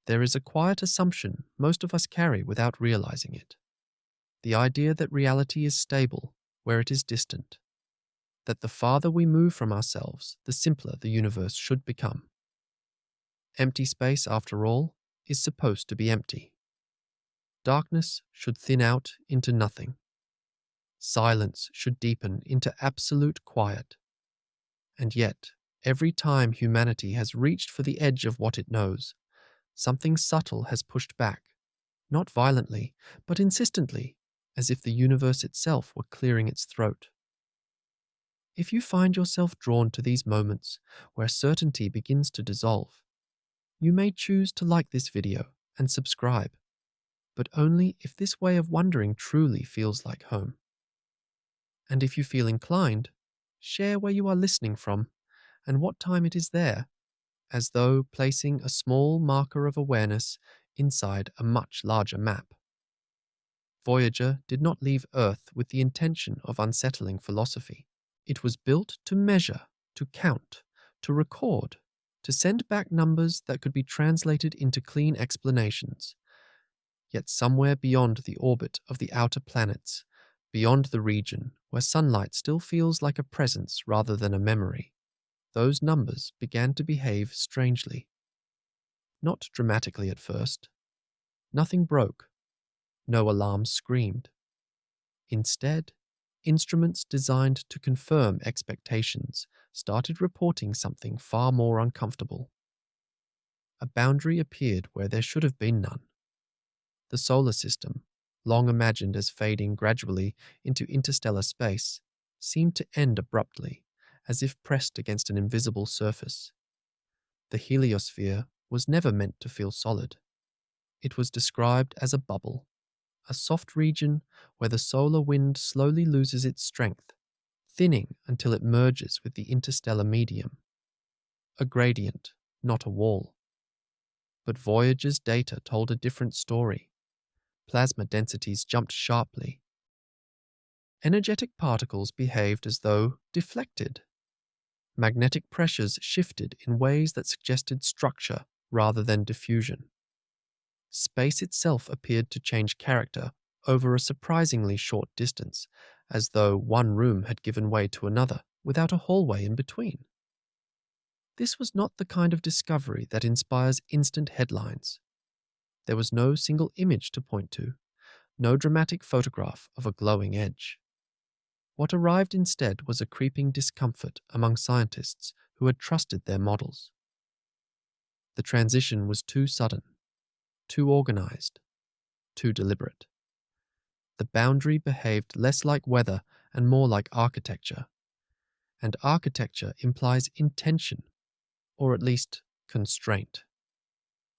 There is a quiet assumption most of us carry without realizing it. The idea that reality is stable where it is distant, that the farther we move from ourselves, the simpler the universe should become. Empty space, after all, is supposed to be empty. Darkness should thin out into nothing. Silence should deepen into absolute quiet. And yet, every time humanity has reached for the edge of what it knows, something subtle has pushed back, not violently, but insistently, as if the universe itself were clearing its throat. If you find yourself drawn to these moments where certainty begins to dissolve, you may choose to like this video and subscribe, but only if this way of wondering truly feels like home. And if you feel inclined, share where you are listening from and what time it is there, as though placing a small marker of awareness inside a much larger map. Voyager did not leave Earth with the intention of unsettling philosophy. It was built to measure, to count, to record, to send back numbers that could be translated into clean explanations. Yet somewhere beyond the orbit of the outer planets, beyond the region where sunlight still feels like a presence rather than a memory, those numbers began to behave strangely. Not dramatically at first. Nothing broke. No alarms screamed. Instead, instruments designed to confirm expectations started reporting something far more uncomfortable. A boundary appeared where there should have been none. The solar system, long imagined as fading gradually into interstellar space, seemed to end abruptly, as if pressed against an invisible surface. The heliosphere was never meant to feel solid. It was described as a bubble, a soft region where the solar wind slowly loses its strength, thinning until it merges with the interstellar medium. A gradient, not a wall. But Voyager's data told a different story. Plasma densities jumped sharply. Energetic particles behaved as though deflected. Magnetic pressures shifted in ways that suggested structure rather than diffusion. Space itself appeared to change character over a surprisingly short distance, as though one room had given way to another without a hallway in between. This was not the kind of discovery that inspires instant headlines. There was no single image to point to, no dramatic photograph of a glowing edge. What arrived instead was a creeping discomfort among scientists who had trusted their models. The transition was too sudden, too organized, too deliberate. The boundary behaved less like weather and more like architecture. And architecture implies intention, or at least constraint.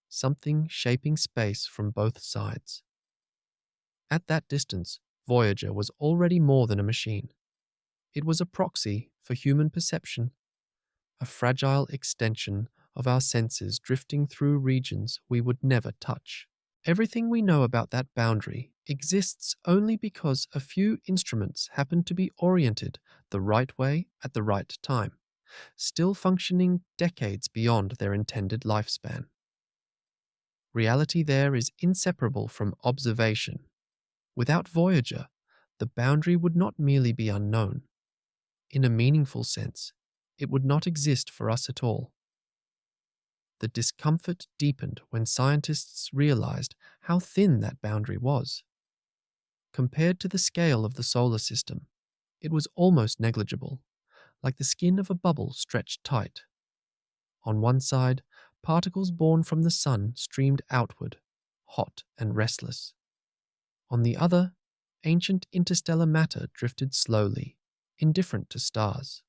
Something shaping space from both sides. At that distance, Voyager was already more than a machine. It was a proxy for human perception, a fragile extension of our senses drifting through regions we would never touch. Everything we know about that boundary exists only because a few instruments happened to be oriented the right way at the right time, still functioning decades beyond their intended lifespan. Reality there is inseparable from observation. Without Voyager, the boundary would not merely be unknown. In a meaningful sense, it would not exist for us at all. The discomfort deepened when scientists realized how thin that boundary was. Compared to the scale of the solar system, it was almost negligible, like the skin of a bubble stretched tight. On one side, particles born from the sun streamed outward, hot and restless. On the other, ancient interstellar matter drifted slowly, indifferent to stars.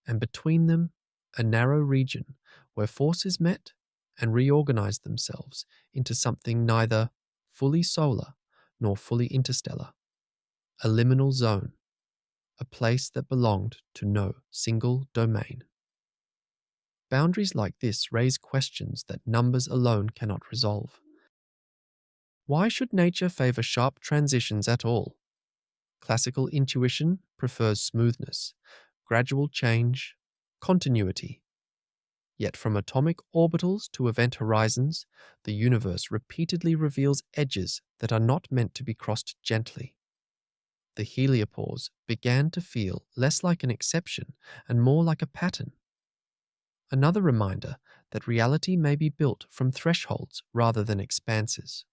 And between them, a narrow region where forces met and reorganized themselves into something neither fully solar nor fully interstellar. A liminal zone, a place that belonged to no single domain. Boundaries like this raise questions that numbers alone cannot resolve. Why should nature favor sharp transitions at all? Classical intuition prefers smoothness, gradual change, continuity. Yet from atomic orbitals to event horizons, the universe repeatedly reveals edges that are not meant to be crossed gently. The heliopause began to feel less like an exception and more like a pattern. Another reminder that reality may be built from thresholds rather than expanses.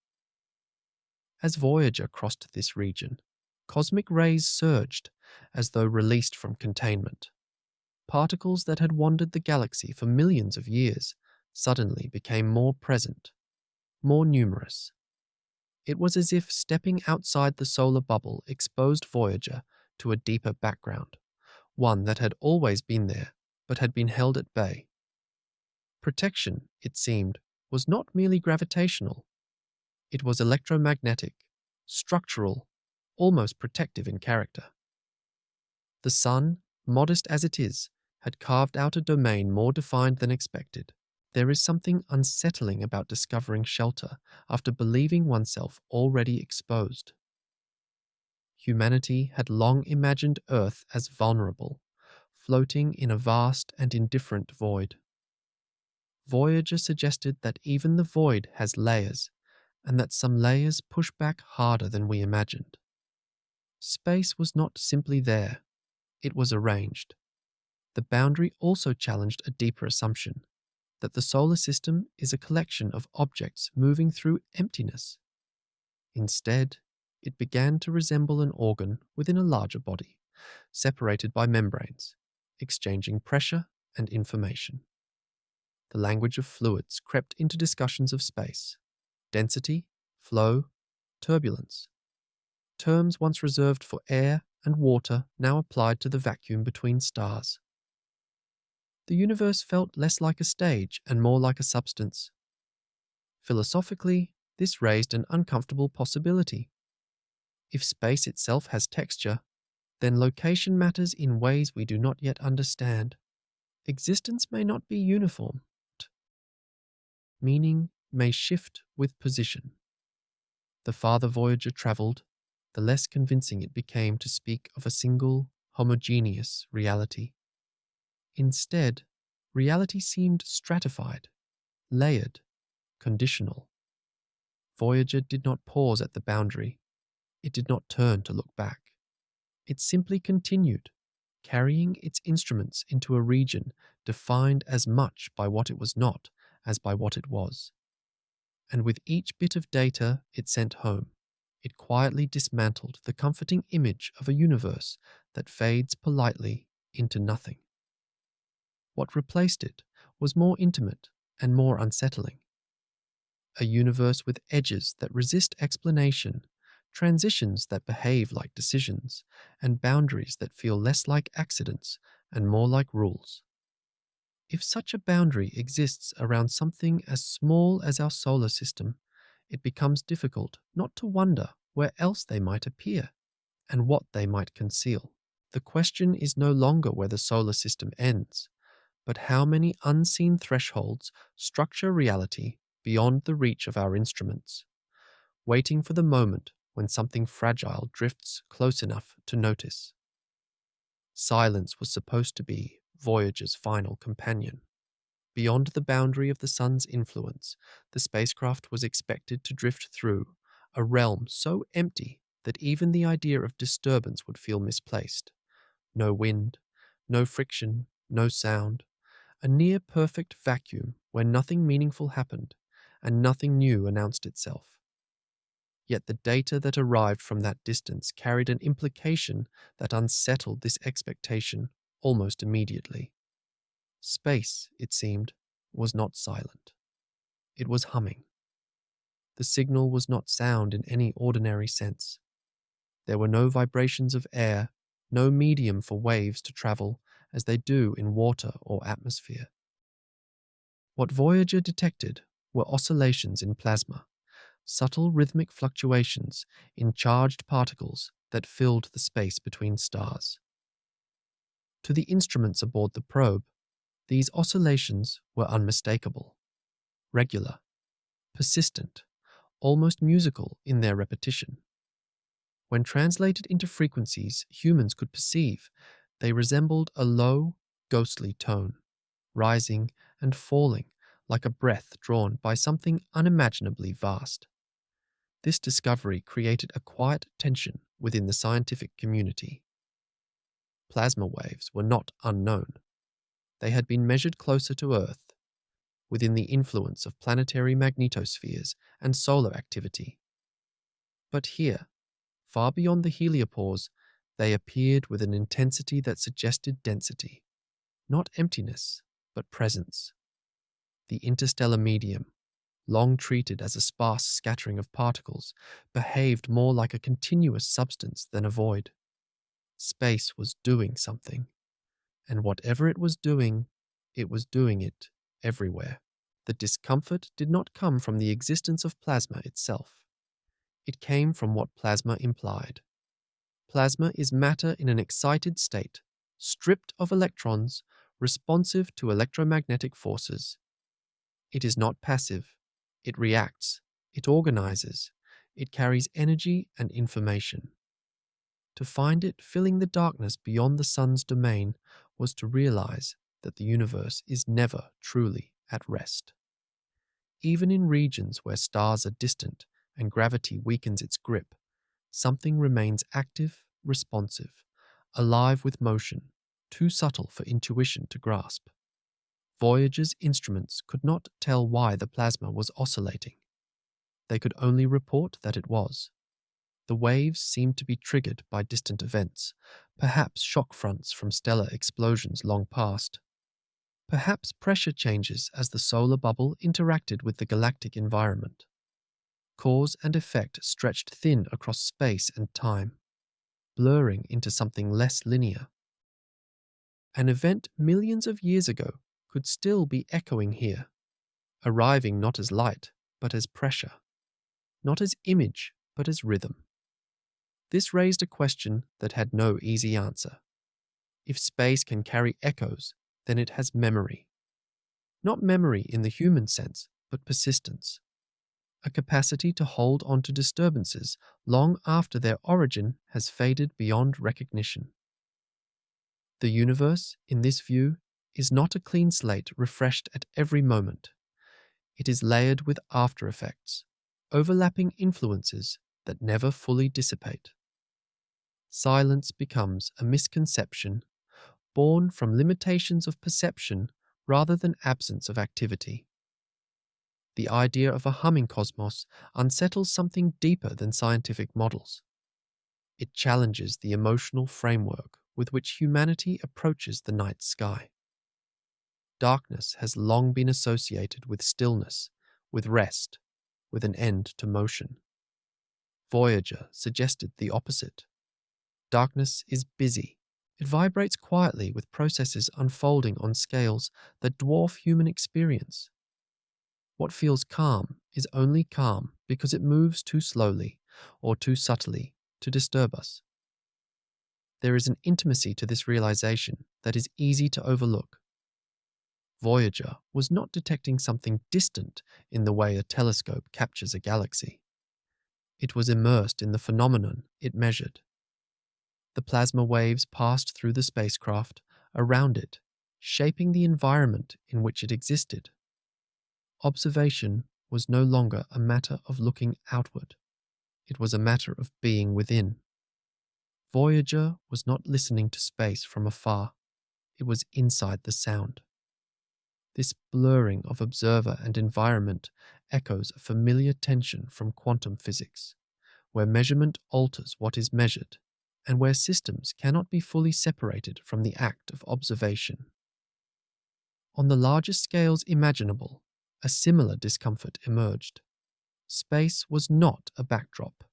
As Voyager crossed this region, cosmic rays surged as though released from containment. Particles that had wandered the galaxy for millions of years suddenly became more present, more numerous. It was as if stepping outside the solar bubble exposed Voyager to a deeper background, one that had always been there but had been held at bay. Protection, it seemed, was not merely gravitational. It was electromagnetic, structural, almost protective in character. The Sun, modest as it is, had carved out a domain more defined than expected. There is something unsettling about discovering shelter after believing oneself already exposed. Humanity had long imagined Earth as vulnerable, floating in a vast and indifferent void. Voyager suggested that even the void has layers, and that some layers push back harder than we imagined. Space was not simply there, it was arranged. The boundary also challenged a deeper assumption, that the solar system is a collection of objects moving through emptiness. Instead, it began to resemble an organ within a larger body, separated by membranes, exchanging pressure and information. The language of fluids crept into discussions of space: density, flow, turbulence. Terms once reserved for air and water now applied to the vacuum between stars. The universe felt less like a stage and more like a substance. Philosophically, this raised an uncomfortable possibility. If space itself has texture, then location matters in ways we do not yet understand. Existence may not be uniform. Meaning may shift with position. The farther Voyager travelled, the less convincing it became to speak of a single, homogeneous reality. Instead, reality seemed stratified, layered, conditional. Voyager did not pause at the boundary. It did not turn to look back. It simply continued, carrying its instruments into a region defined as much by what it was not as by what it was. And with each bit of data it sent home, it quietly dismantled the comforting image of a universe that fades politely into nothing. What replaced it was more intimate and more unsettling. A universe with edges that resist explanation, transitions that behave like decisions, and boundaries that feel less like accidents and more like rules. If such a boundary exists around something as small as our solar system, it becomes difficult not to wonder where else they might appear and what they might conceal. The question is no longer where the solar system ends, but how many unseen thresholds structure reality beyond the reach of our instruments, waiting for the moment when something fragile drifts close enough to notice. Silence was supposed to be Voyager's final companion. Beyond the boundary of the sun's influence, the spacecraft was expected to drift through a realm so empty that even the idea of disturbance would feel misplaced. No wind, no friction, no sound, a near-perfect vacuum where nothing meaningful happened and nothing new announced itself. Yet the data that arrived from that distance carried an implication that unsettled this expectation almost immediately. Space, it seemed, was not silent. It was humming. The signal was not sound in any ordinary sense. There were no vibrations of air, no medium for waves to travel as they do in water or atmosphere. What Voyager detected were oscillations in plasma, subtle rhythmic fluctuations in charged particles that filled the space between stars. To the instruments aboard the probe, these oscillations were unmistakable, regular, persistent, almost musical in their repetition. When translated into frequencies humans could perceive, they resembled a low, ghostly tone, rising and falling like a breath drawn by something unimaginably vast. This discovery created a quiet tension within the scientific community. Plasma waves were not unknown. They had been measured closer to Earth, within the influence of planetary magnetospheres and solar activity. But here, far beyond the heliopause, they appeared with an intensity that suggested density, not emptiness, but presence. The interstellar medium, long treated as a sparse scattering of particles, behaved more like a continuous substance than a void. Space was doing something, and whatever it was doing it everywhere. The discomfort did not come from the existence of plasma itself. It came from what plasma implied. Plasma is matter in an excited state, stripped of electrons, responsive to electromagnetic forces. It is not passive. It reacts. It organizes. It carries energy and information. To find it filling the darkness beyond the sun's domain was to realize that the universe is never truly at rest. Even in regions where stars are distant and gravity weakens its grip, something remains active, responsive, alive with motion, too subtle for intuition to grasp. Voyager's instruments could not tell why the plasma was oscillating. They could only report that it was. The waves seemed to be triggered by distant events, perhaps shock fronts from stellar explosions long past. Perhaps pressure changes as the solar bubble interacted with the galactic environment. Cause and effect stretched thin across space and time, blurring into something less linear. An event millions of years ago could still be echoing here, arriving not as light, but as pressure, not as image, but as rhythm. This raised a question that had no easy answer. If space can carry echoes, then it has memory. Not memory in the human sense, but persistence. A capacity to hold on to disturbances long after their origin has faded beyond recognition. The universe, in this view, is not a clean slate refreshed at every moment. It is layered with after effects, overlapping influences that never fully dissipate. Silence becomes a misconception born from limitations of perception rather than absence of activity. The idea of a humming cosmos unsettles something deeper than scientific models. It challenges the emotional framework with which humanity approaches the night sky. Darkness has long been associated with stillness, with rest, with an end to motion. Voyager suggested the opposite. Darkness is busy. It vibrates quietly with processes unfolding on scales that dwarf human experience. What feels calm is only calm because it moves too slowly or too subtly to disturb us. There is an intimacy to this realization that is easy to overlook. Voyager was not detecting something distant in the way a telescope captures a galaxy. It was immersed in the phenomenon it measured. The plasma waves passed through the spacecraft, around it, shaping the environment in which it existed. Observation was no longer a matter of looking outward. It was a matter of being within. Voyager was not listening to space from afar. It was inside the sound. This blurring of observer and environment echoes a familiar tension from quantum physics, where measurement alters what is measured, and where systems cannot be fully separated from the act of observation. On the largest scales imaginable, a similar discomfort emerged. Space was not a backdrop.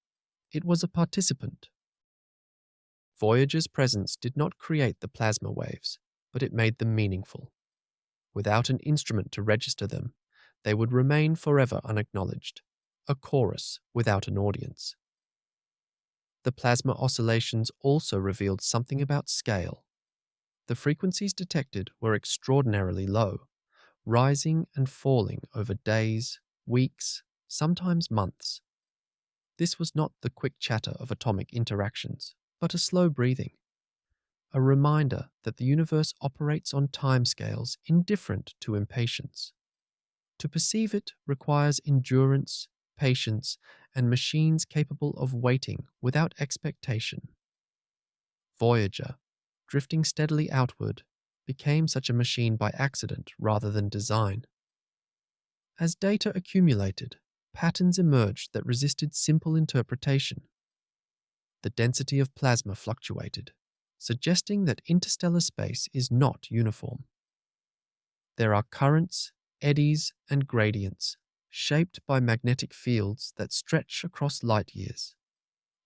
It was a participant. Voyager's presence did not create the plasma waves, but it made them meaningful. Without an instrument to register them, they would remain forever unacknowledged, a chorus without an audience. The plasma oscillations also revealed something about scale. The frequencies detected were extraordinarily low, rising and falling over days, weeks, sometimes months. This was not the quick chatter of atomic interactions, but a slow breathing. a reminder that the universe operates on timescales indifferent to impatience. To perceive it requires endurance, patience, and machines capable of waiting without expectation. Voyager, drifting steadily outward, became such a machine by accident rather than design. As data accumulated, patterns emerged that resisted simple interpretation. The density of plasma fluctuated, suggesting that interstellar space is not uniform. There are currents, eddies, and gradients, shaped by magnetic fields that stretch across light years.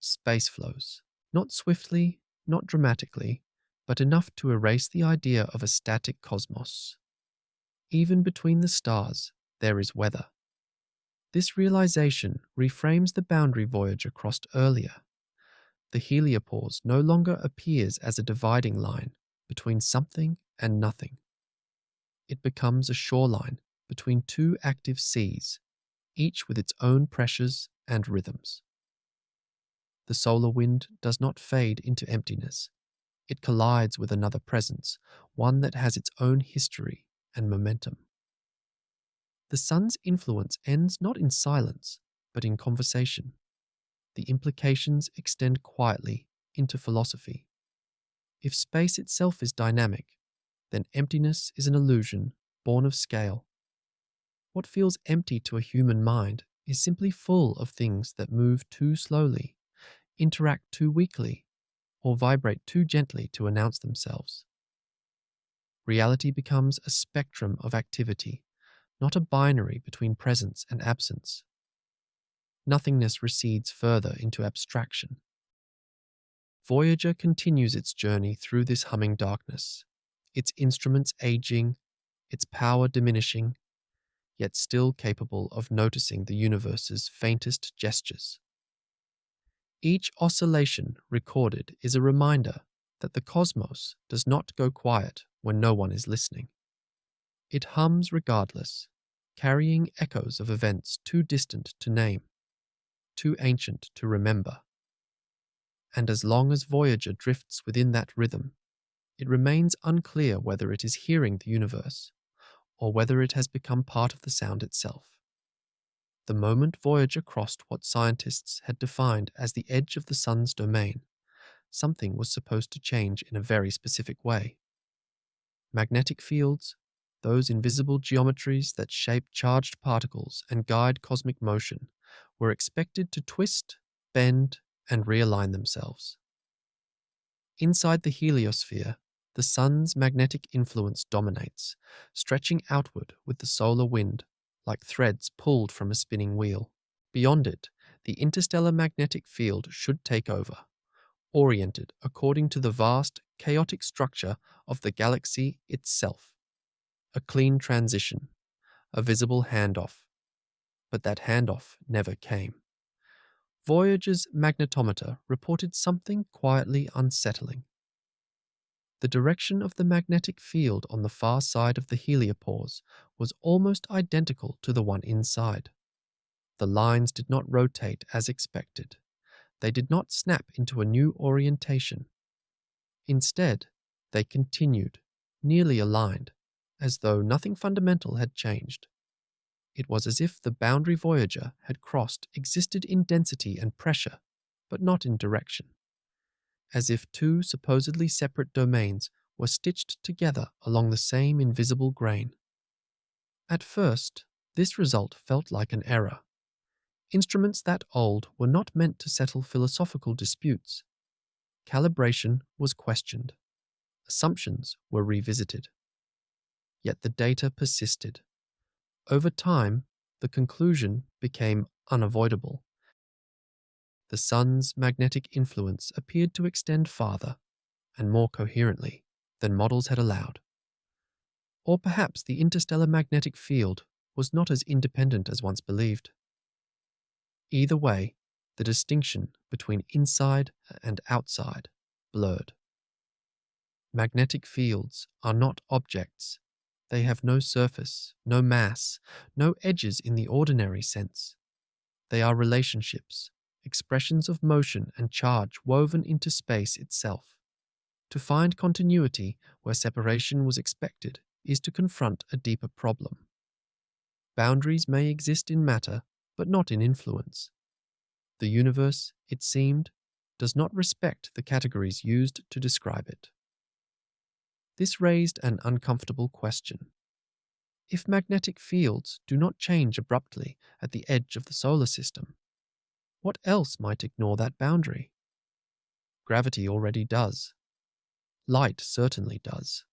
Space flows, not swiftly, not dramatically, but enough to erase the idea of a static cosmos. Even between the stars, there is weather. This realization reframes the boundary Voyager crossed earlier. The heliopause no longer appears as a dividing line between something and nothing. It becomes a shoreline between two active seas, each with its own pressures and rhythms. The solar wind does not fade into emptiness. It collides with another presence, one that has its own history and momentum. The sun's influence ends not in silence, but in conversation. The implications extend quietly into philosophy. If space itself is dynamic, then emptiness is an illusion born of scale. What feels empty to a human mind is simply full of things that move too slowly, interact too weakly, or vibrate too gently to announce themselves. Reality becomes a spectrum of activity, not a binary between presence and absence. Nothingness recedes further into abstraction. Voyager continues its journey through this humming darkness, its instruments aging, its power diminishing, yet still capable of noticing the universe's faintest gestures. Each oscillation recorded is a reminder that the cosmos does not go quiet when no one is listening. It hums regardless, carrying echoes of events too distant to name, too ancient to remember. And as long as Voyager drifts within that rhythm, it remains unclear whether it is hearing the universe or whether it has become part of the sound itself. The moment Voyager crossed what scientists had defined as the edge of the sun's domain, something was supposed to change in a very specific way. Magnetic fields, those invisible geometries that shape charged particles and guide cosmic motion, were expected to twist, bend, and realign themselves. Inside the heliosphere, the sun's magnetic influence dominates, stretching outward with the solar wind, like threads pulled from a spinning wheel. Beyond it, the interstellar magnetic field should take over, oriented according to the vast, chaotic structure of the galaxy itself. A clean transition, a visible handoff. But that handoff never came. Voyager's magnetometer reported something quietly unsettling. The direction of the magnetic field on the far side of the heliopause was almost identical to the one inside. The lines did not rotate as expected. They did not snap into a new orientation. Instead, they continued, nearly aligned, as though nothing fundamental had changed. It was as if the boundary Voyager had crossed existed in density and pressure, but not in direction. As if two supposedly separate domains were stitched together along the same invisible grain. At first, this result felt like an error. Instruments that old were not meant to settle philosophical disputes. Calibration was questioned. Assumptions were revisited. Yet the data persisted. Over time, the conclusion became unavoidable. The sun's magnetic influence appeared to extend farther and more coherently than models had allowed. Or perhaps the interstellar magnetic field was not as independent as once believed. Either way, the distinction between inside and outside blurred. Magnetic fields are not objects. They have no surface, no mass, no edges in the ordinary sense. They are relationships, expressions of motion and charge woven into space itself. To find continuity where separation was expected is to confront a deeper problem. Boundaries may exist in matter, but not in influence. The universe, it seemed, does not respect the categories used to describe it. This raised an uncomfortable question. If magnetic fields do not change abruptly at the edge of the solar system, what else might ignore that boundary? Gravity already does. Light certainly does.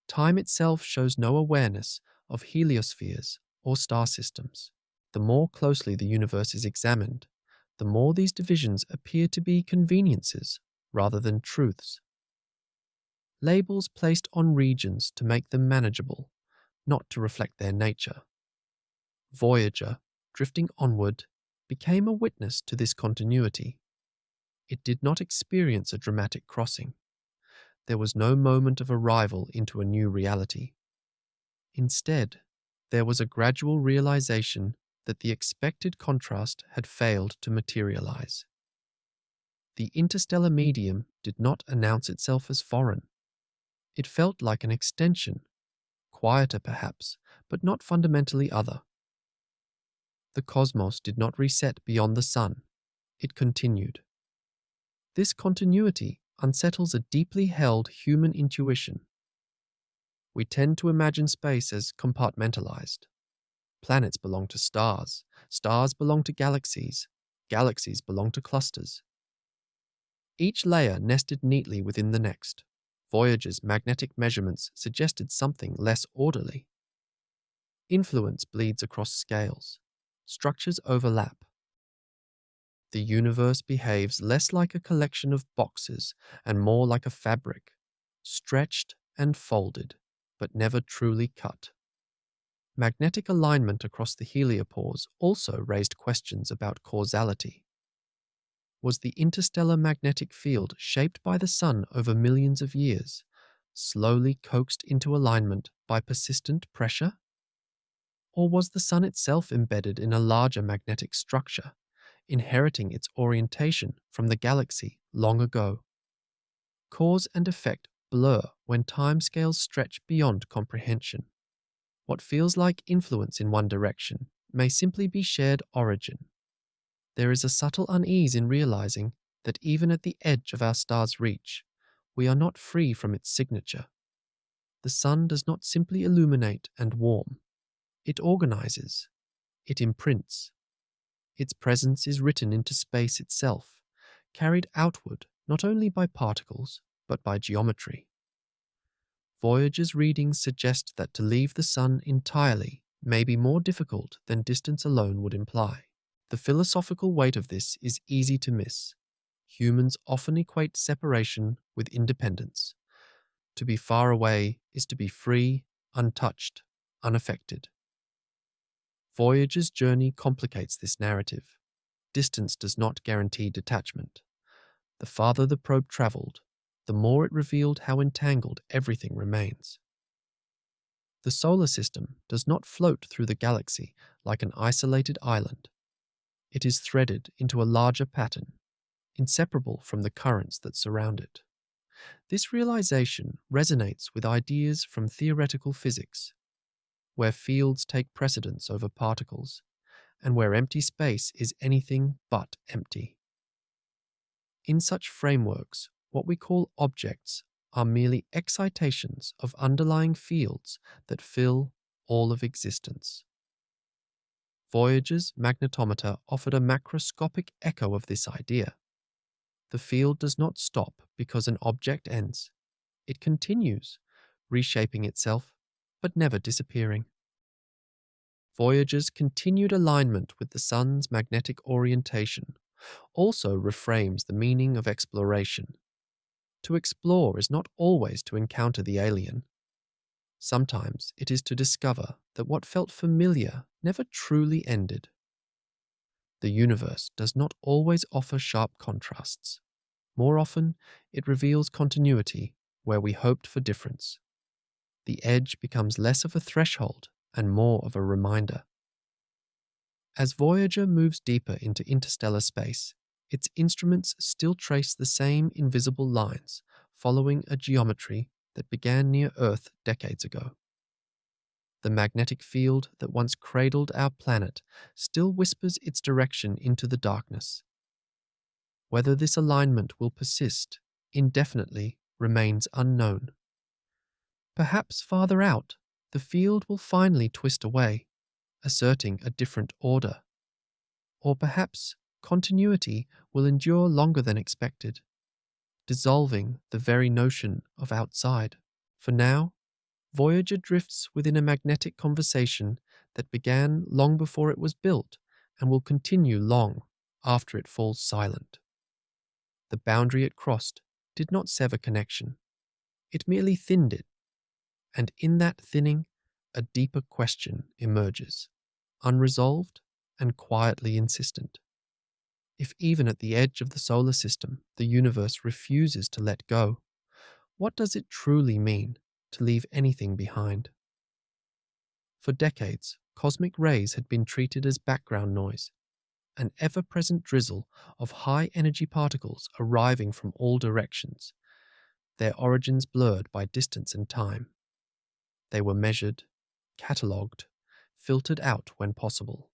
Time itself shows no awareness of heliospheres or star systems. The more closely the universe is examined, the more these divisions appear to be conveniences rather than truths. Labels placed on regions to make them manageable, not to reflect their nature. Voyager, drifting onward, became a witness to this continuity. It did not experience a dramatic crossing. There was no moment of arrival into a new reality. Instead, there was a gradual realization that the expected contrast had failed to materialize. The interstellar medium did not announce itself as foreign. It felt like an extension, quieter perhaps, but not fundamentally other. The cosmos did not reset beyond the sun. It continued. This continuity unsettles a deeply held human intuition. We tend to imagine space as compartmentalized. Planets belong to stars, stars belong to galaxies, galaxies belong to clusters. Each layer nested neatly within the next. Voyager's magnetic measurements suggested something less orderly. Influence bleeds across scales. Structures overlap. The universe behaves less like a collection of boxes and more like a fabric, stretched and folded, but never truly cut. Magnetic alignment across the heliopause also raised questions about causality. Was the interstellar magnetic field shaped by the sun over millions of years, slowly coaxed into alignment by persistent pressure? Or was the sun itself embedded in a larger magnetic structure, inheriting its orientation from the galaxy long ago? Cause and effect blur when timescales stretch beyond comprehension. What feels like influence in one direction may simply be shared origin. There is a subtle unease in realizing that even at the edge of our star's reach, we are not free from its signature. The sun does not simply illuminate and warm. It organizes. It imprints. Its presence is written into space itself, carried outward not only by particles, but by geometry. Voyager's readings suggest that to leave the sun entirely may be more difficult than distance alone would imply. The philosophical weight of this is easy to miss. Humans often equate separation with independence. To be far away is to be free, untouched, unaffected. Voyager's journey complicates this narrative. Distance does not guarantee detachment. The farther the probe traveled, the more it revealed how entangled everything remains. The solar system does not float through the galaxy like an isolated island. It is threaded into a larger pattern, inseparable from the currents that surround it. This realization resonates with ideas from theoretical physics, where fields take precedence over particles, and where empty space is anything but empty. In such frameworks, what we call objects are merely excitations of underlying fields that fill all of existence. Voyager's magnetometer offered a macroscopic echo of this idea. The field does not stop because an object ends. It continues, reshaping itself, but never disappearing. Voyager's continued alignment with the sun's magnetic orientation also reframes the meaning of exploration. To explore is not always to encounter the alien. Sometimes it is to discover that what felt familiar never truly ended. The universe does not always offer sharp contrasts. More often, it reveals continuity where we hoped for difference. The edge becomes less of a threshold and more of a reminder. As Voyager moves deeper into interstellar space, its instruments still trace the same invisible lines, following a geometry that began near Earth decades ago. The magnetic field that once cradled our planet still whispers its direction into the darkness. Whether this alignment will persist indefinitely remains unknown. Perhaps farther out, the field will finally twist away, asserting a different order. Or perhaps continuity will endure longer than expected, dissolving the very notion of outside. For now, Voyager drifts within a magnetic conversation that began long before it was built and will continue long after it falls silent. The boundary it crossed did not sever connection. It merely thinned it, and in that thinning, a deeper question emerges, unresolved and quietly insistent. If even at the edge of the solar system the universe refuses to let go, what does it truly mean to leave anything behind? For decades, cosmic rays had been treated as background noise, an ever-present drizzle of high-energy particles arriving from all directions, their origins blurred by distance and time. They were measured, catalogued, filtered out when possible,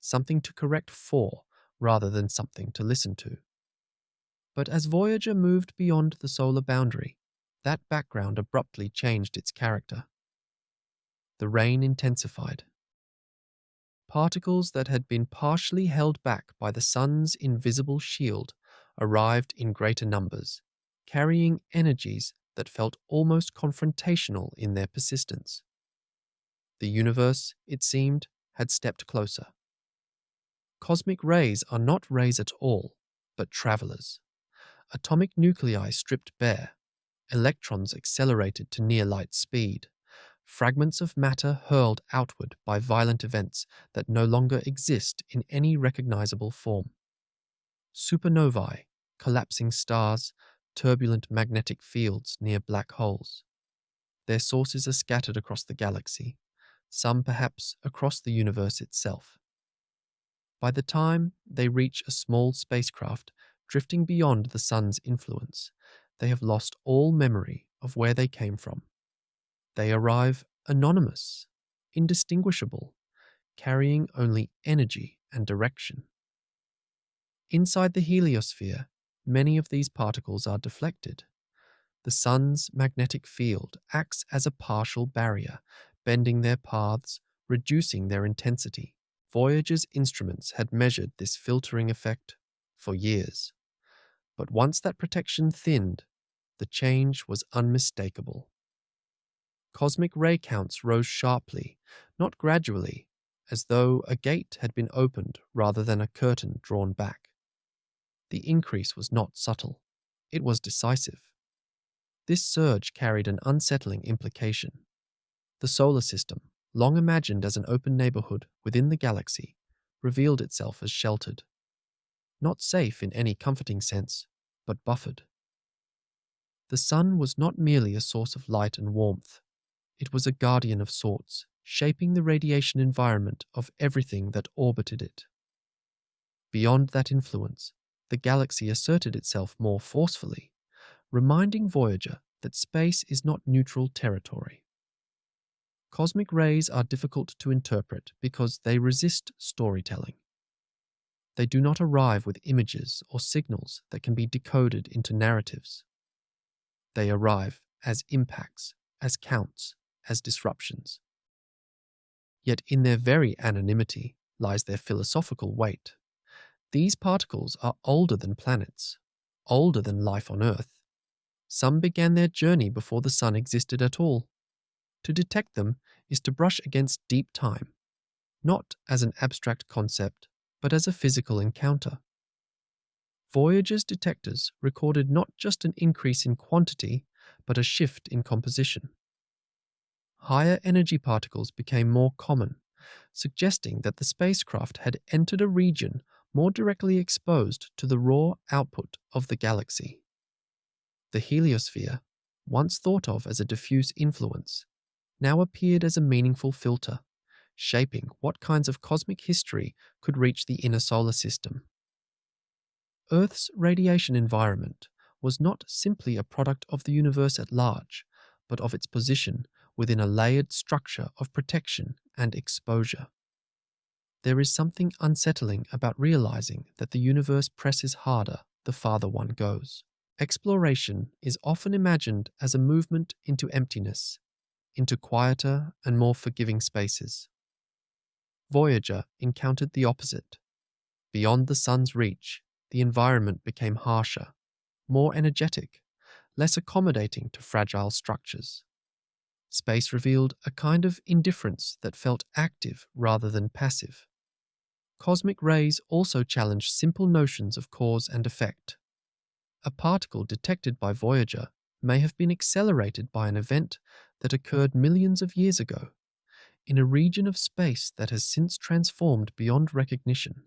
something to correct for rather than something to listen to. But as Voyager moved beyond the solar boundary, that background abruptly changed its character. The rain intensified. Particles that had been partially held back by the sun's invisible shield arrived in greater numbers, carrying energies that felt almost confrontational in their persistence. The universe, it seemed, had stepped closer. Cosmic rays are not rays at all, but travelers. Atomic nuclei stripped bare, electrons accelerated to near-light speed, fragments of matter hurled outward by violent events that no longer exist in any recognizable form. Supernovae, collapsing stars, turbulent magnetic fields near black holes. Their sources are scattered across the galaxy, some perhaps across the universe itself. By the time they reach a small spacecraft drifting beyond the sun's influence, they have lost all memory of where they came from. They arrive anonymous, indistinguishable, carrying only energy and direction. Inside the heliosphere, many of these particles are deflected. The sun's magnetic field acts as a partial barrier, bending their paths, reducing their intensity. Voyager's instruments had measured this filtering effect for years. But once that protection thinned, the change was unmistakable. Cosmic ray counts rose sharply, not gradually, as though a gate had been opened rather than a curtain drawn back. The increase was not subtle. It was decisive. This surge carried an unsettling implication. The solar system, long imagined as an open neighborhood within the galaxy, revealed itself as sheltered. Not safe in any comforting sense, but buffered. The sun was not merely a source of light and warmth. It was a guardian of sorts, shaping the radiation environment of everything that orbited it. Beyond that influence, the galaxy asserted itself more forcefully, reminding Voyager that space is not neutral territory. Cosmic rays are difficult to interpret because they resist storytelling. They do not arrive with images or signals that can be decoded into narratives. They arrive as impacts, as counts, as disruptions. Yet in their very anonymity lies their philosophical weight. These particles are older than planets, older than life on Earth. Some began their journey before the sun existed at all. To detect them is to brush against deep time, not as an abstract concept, but as a physical encounter. Voyager's detectors recorded not just an increase in quantity, but a shift in composition. Higher energy particles became more common, suggesting that the spacecraft had entered a region more directly exposed to the raw output of the galaxy. The heliosphere, once thought of as a diffuse influence, now appeared as a meaningful filter, shaping what kinds of cosmic history could reach the inner solar system. Earth's radiation environment was not simply a product of the universe at large, but of its position within a layered structure of protection and exposure. There is something unsettling about realizing that the universe presses harder the farther one goes. Exploration is often imagined as a movement into emptiness, into quieter and more forgiving spaces. Voyager encountered the opposite. Beyond the sun's reach, the environment became harsher, more energetic, less accommodating to fragile structures. Space revealed a kind of indifference that felt active rather than passive. Cosmic rays also challenged simple notions of cause and effect. A particle detected by Voyager may have been accelerated by an event that occurred millions of years ago, in a region of space that has since transformed beyond recognition.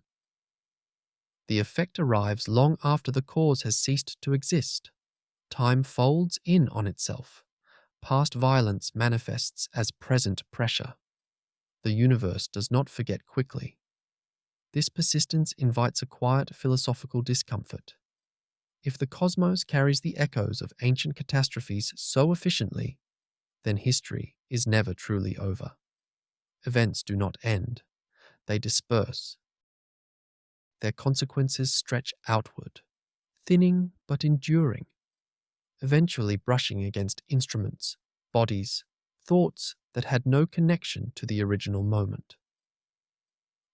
The effect arrives long after the cause has ceased to exist. Time folds in on itself. Past violence manifests as present pressure. The universe does not forget quickly. This persistence invites a quiet philosophical discomfort. If the cosmos carries the echoes of ancient catastrophes so efficiently, then history is never truly over. Events do not end, they disperse. Their consequences stretch outward, thinning but enduring, eventually brushing against instruments, bodies, thoughts that had no connection to the original moment.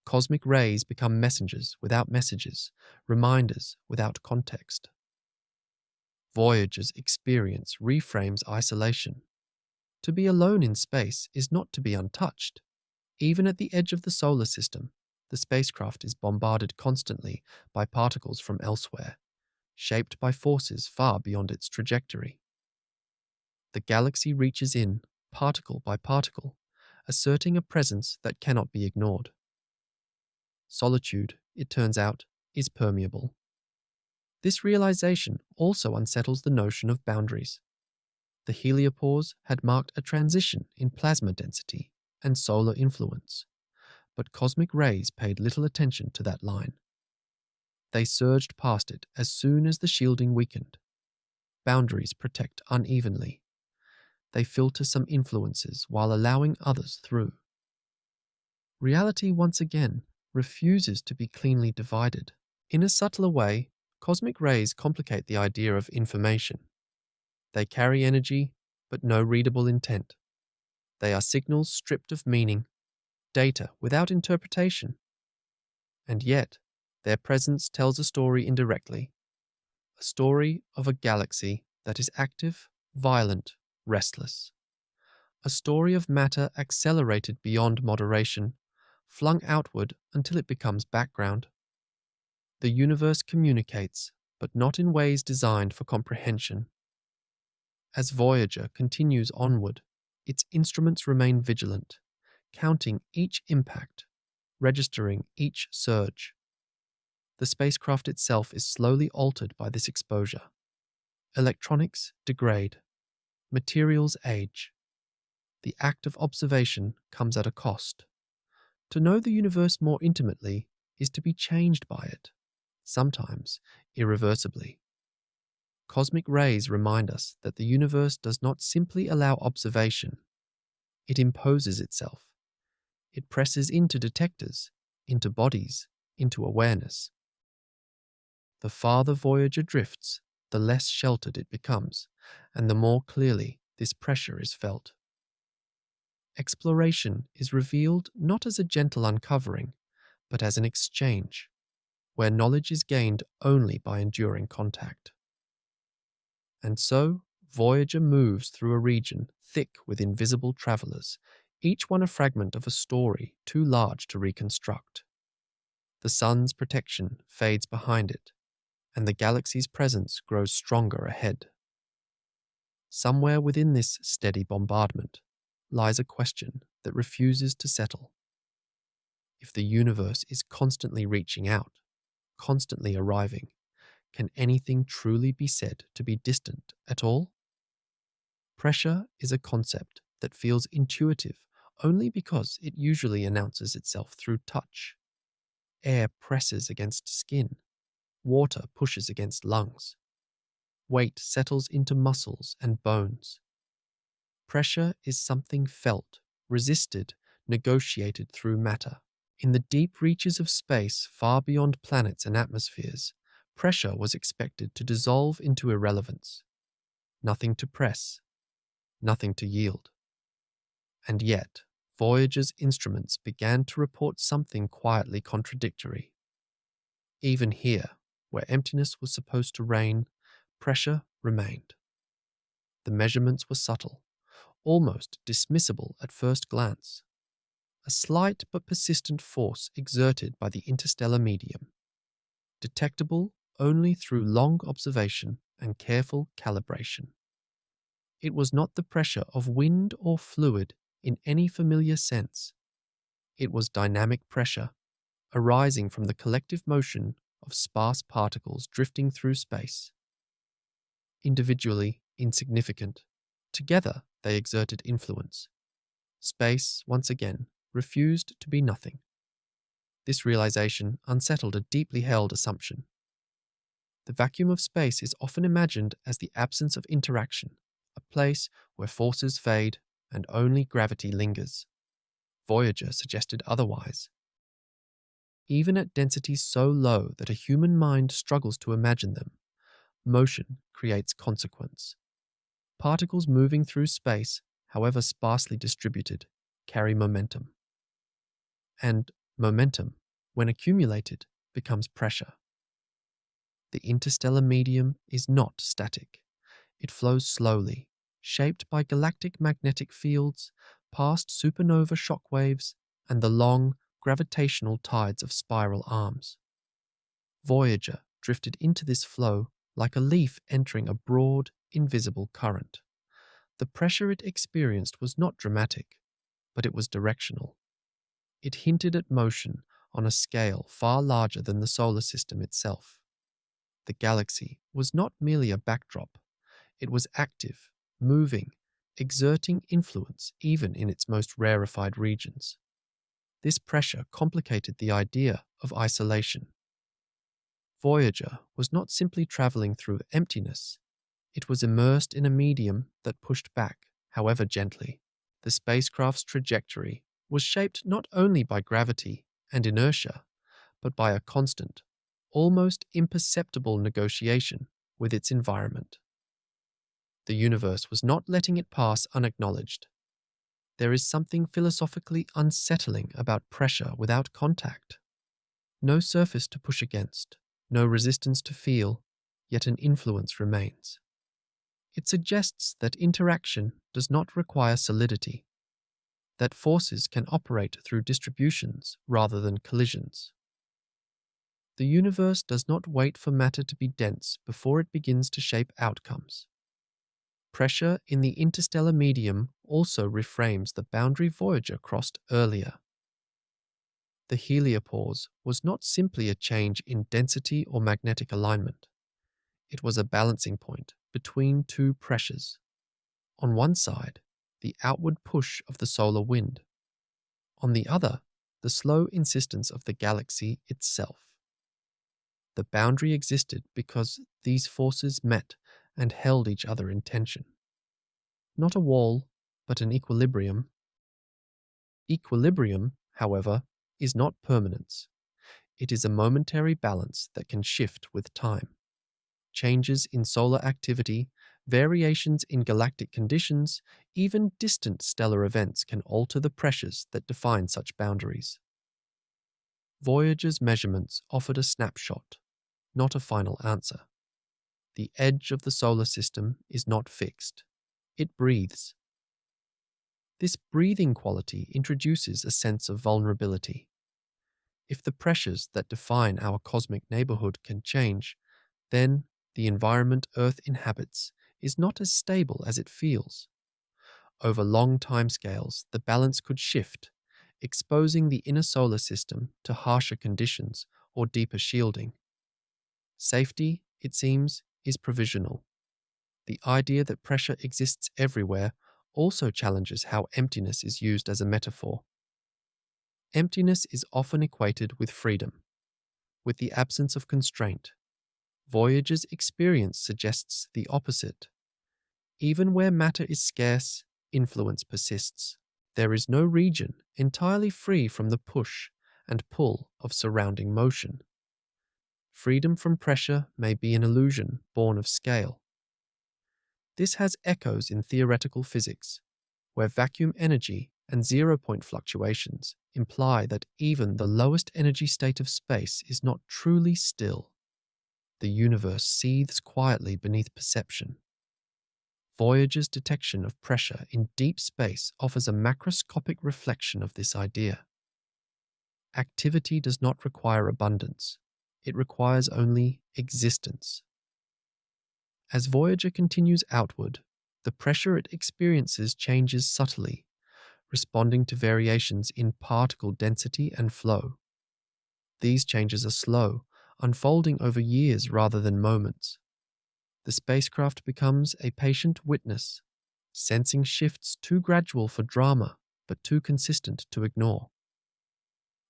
Cosmic rays become messengers without messages, reminders without context. Voyager's experience reframes isolation. To be alone in space is not to be untouched. Even at the edge of the solar system, the spacecraft is bombarded constantly by particles from elsewhere, shaped by forces far beyond its trajectory. The galaxy reaches in, particle by particle, asserting a presence that cannot be ignored. Solitude, it turns out, is permeable. This realization also unsettles the notion of boundaries. The heliopause had marked a transition in plasma density and solar influence, but cosmic rays paid little attention to that line. They surged past it as soon as the shielding weakened. Boundaries protect unevenly. They filter some influences while allowing others through. Reality once again refuses to be cleanly divided. In a subtler way, cosmic rays complicate the idea of information. They carry energy, but no readable intent. They are signals stripped of meaning, data without interpretation. And yet, their presence tells a story indirectly, a story of a galaxy that is active, violent, restless. A story of matter accelerated beyond moderation, flung outward until it becomes background. The universe communicates, but not in ways designed for comprehension. As Voyager continues onward, its instruments remain vigilant, counting each impact, registering each surge. The spacecraft itself is slowly altered by this exposure. Electronics degrade, materials age. The act of observation comes at a cost. To know the universe more intimately is to be changed by it, sometimes irreversibly. Cosmic rays remind us that the universe does not simply allow observation. It imposes itself. It presses into detectors, into bodies, into awareness. The farther Voyager drifts, the less sheltered it becomes, and the more clearly this pressure is felt. Exploration is revealed not as a gentle uncovering, but as an exchange, where knowledge is gained only by enduring contact. And so, Voyager moves through a region thick with invisible travelers, each one a fragment of a story too large to reconstruct. The sun's protection fades behind it, and the galaxy's presence grows stronger ahead. Somewhere within this steady bombardment lies a question that refuses to settle. If the universe is constantly reaching out, constantly arriving, can anything truly be said to be distant at all? Pressure is a concept that feels intuitive only because it usually announces itself through touch. Air presses against skin. Water pushes against lungs. weight settles into muscles and bones. Pressure is something felt, resisted, negotiated through matter. In the deep reaches of space, far beyond planets and atmospheres, pressure was expected to dissolve into irrelevance. Nothing to press, nothing to yield. And yet, Voyager's instruments began to report something quietly contradictory. Even here, where emptiness was supposed to reign, pressure remained. The measurements were subtle, almost dismissible at first glance. A slight but persistent force exerted by the interstellar medium, detectable only through long observation and careful calibration. It was not the pressure of wind or fluid in any familiar sense. It was dynamic pressure, arising from the collective motion of sparse particles drifting through space. Individually insignificant, together they exerted influence. Space, once again, refused to be nothing. This realization unsettled a deeply held assumption. The vacuum of space is often imagined as the absence of interaction, a place where forces fade and only gravity lingers. Voyager suggested otherwise. Even at densities so low that a human mind struggles to imagine them, motion creates consequence. Particles moving through space, however sparsely distributed, carry momentum. And momentum, when accumulated, becomes pressure. The interstellar medium is not static. It flows slowly, shaped by galactic magnetic fields, past supernova shock waves, and the long, gravitational tides of spiral arms. Voyager drifted into this flow like a leaf entering a broad, invisible current. The pressure it experienced was not dramatic, but it was directional. It hinted at motion on a scale far larger than the solar system itself. The galaxy was not merely a backdrop. It was active, moving, exerting influence even in its most rarefied regions. This pressure complicated the idea of isolation. Voyager was not simply traveling through emptiness. It was immersed in a medium that pushed back, however gently. The spacecraft's trajectory was shaped not only by gravity and inertia, but by a constant, almost imperceptible negotiation with its environment. The universe was not letting it pass unacknowledged. There is something philosophically unsettling about pressure without contact. No surface to push against, no resistance to feel, yet an influence remains. It suggests that interaction does not require solidity, that forces can operate through distributions rather than collisions. The universe does not wait for matter to be dense before it begins to shape outcomes. Pressure in the interstellar medium also reframes the boundary Voyager crossed earlier. The heliopause was not simply a change in density or magnetic alignment. It was a balancing point between two pressures. On one side, the outward push of the solar wind. On the other, the slow insistence of the galaxy itself. The boundary existed because these forces met and held each other in tension. Not a wall, but an equilibrium. Equilibrium, however, is not permanence. It is a momentary balance that can shift with time. Changes in solar activity, variations in galactic conditions, even distant stellar events can alter the pressures that define such boundaries. Voyager's measurements offered a snapshot, not a final answer. The edge of the solar system is not fixed. It breathes. This breathing quality introduces a sense of vulnerability. If the pressures that define our cosmic neighborhood can change, then the environment Earth inhabits is not as stable as it feels. Over long timescales, the balance could shift, exposing the inner solar system to harsher conditions or deeper shielding. Safety, it seems, is provisional. The idea that pressure exists everywhere also challenges how emptiness is used as a metaphor. Emptiness is often equated with freedom, with the absence of constraint. Voyager's experience suggests the opposite. Even where matter is scarce, influence persists. There is no region entirely free from the push and pull of surrounding motion. Freedom from pressure may be an illusion born of scale. This has echoes in theoretical physics, where vacuum energy and zero-point fluctuations imply that even the lowest energy state of space is not truly still. The universe seethes quietly beneath perception. Voyager's detection of pressure in deep space offers a macroscopic reflection of this idea. Activity does not require abundance. It requires only existence. As Voyager continues outward, the pressure it experiences changes subtly, responding to variations in particle density and flow. These changes are slow, unfolding over years rather than moments. The spacecraft becomes a patient witness, sensing shifts too gradual for drama but too consistent to ignore.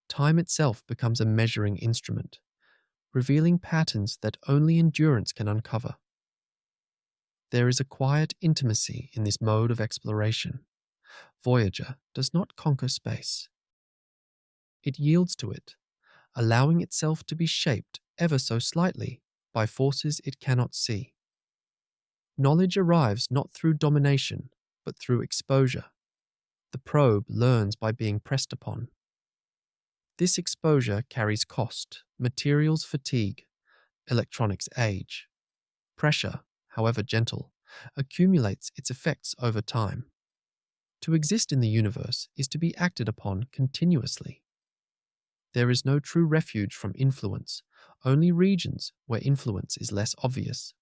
Time itself becomes a measuring instrument, revealing patterns that only endurance can uncover. There is a quiet intimacy in this mode of exploration. Voyager does not conquer space. It yields to it, allowing itself to be shaped ever so slightly by forces it cannot see. Knowledge arrives not through domination, but through exposure. The probe learns by being pressed upon. This exposure carries cost, materials fatigue, electronics age. Pressure, however gentle, accumulates its effects over time. To exist in the universe is to be acted upon continuously. There is no true refuge from influence, only regions where influence is less obvious.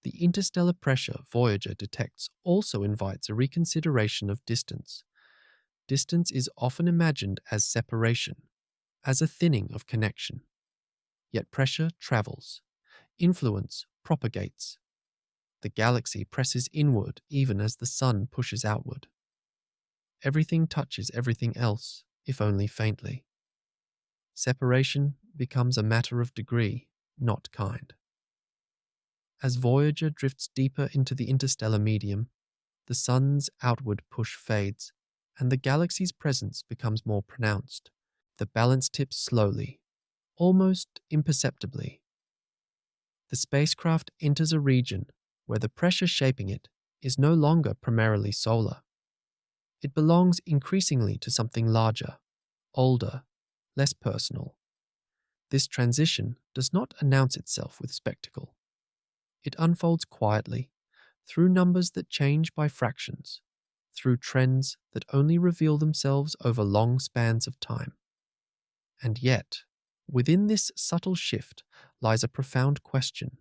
The interstellar pressure Voyager detects also invites a reconsideration of distance. Distance is often imagined as separation, as a thinning of connection. Yet pressure travels. Influence propagates. The galaxy presses inward even as the sun pushes outward. Everything touches everything else, if only faintly. Separation becomes a matter of degree, not kind. As Voyager drifts deeper into the interstellar medium, the sun's outward push fades, and the galaxy's presence becomes more pronounced. The balance tips slowly, almost imperceptibly. The spacecraft enters a region where the pressure shaping it is no longer primarily solar. It belongs increasingly to something larger, older, less personal. This transition does not announce itself with spectacle. It unfolds quietly, through numbers that change by fractions, through trends that only reveal themselves over long spans of time. And yet, within this subtle shift lies a profound question,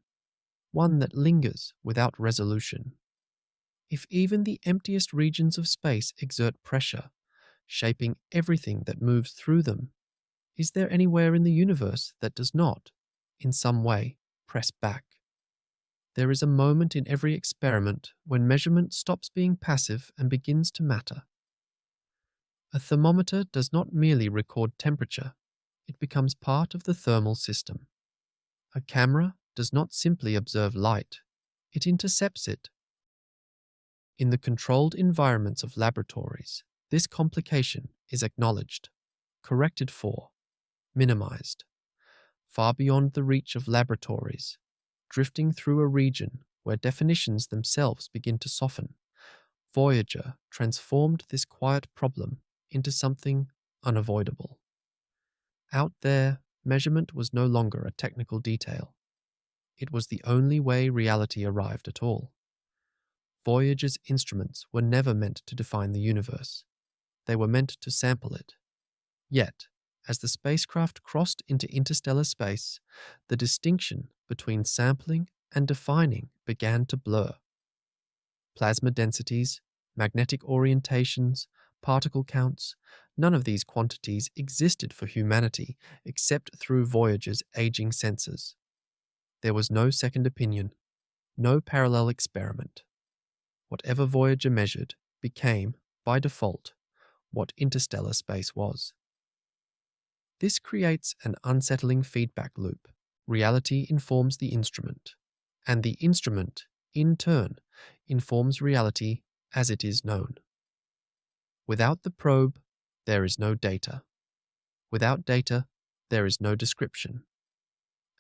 one that lingers without resolution. If even the emptiest regions of space exert pressure, shaping everything that moves through them, is there anywhere in the universe that does not, in some way, press back? There is a moment in every experiment when measurement stops being passive and begins to matter. A thermometer does not merely record temperature, it becomes part of the thermal system. A camera does not simply observe light, it intercepts it. In the controlled environments of laboratories, this complication is acknowledged, corrected for, minimized. Far beyond the reach of laboratories, drifting through a region where definitions themselves begin to soften, Voyager transformed this quiet problem into something unavoidable. Out there, measurement was no longer a technical detail. It was the only way reality arrived at all. Voyager's instruments were never meant to define the universe. They were meant to sample it. Yet, as the spacecraft crossed into interstellar space, the distinction between sampling and defining began to blur. Plasma densities, magnetic orientations, particle counts, none of these quantities existed for humanity except through Voyager's aging sensors. There was no second opinion, no parallel experiment. Whatever Voyager measured became, by default, what interstellar space was. This creates an unsettling feedback loop. Reality informs the instrument, and the instrument, in turn, informs reality as it is known. Without the probe, there is no data. Without data, there is no description.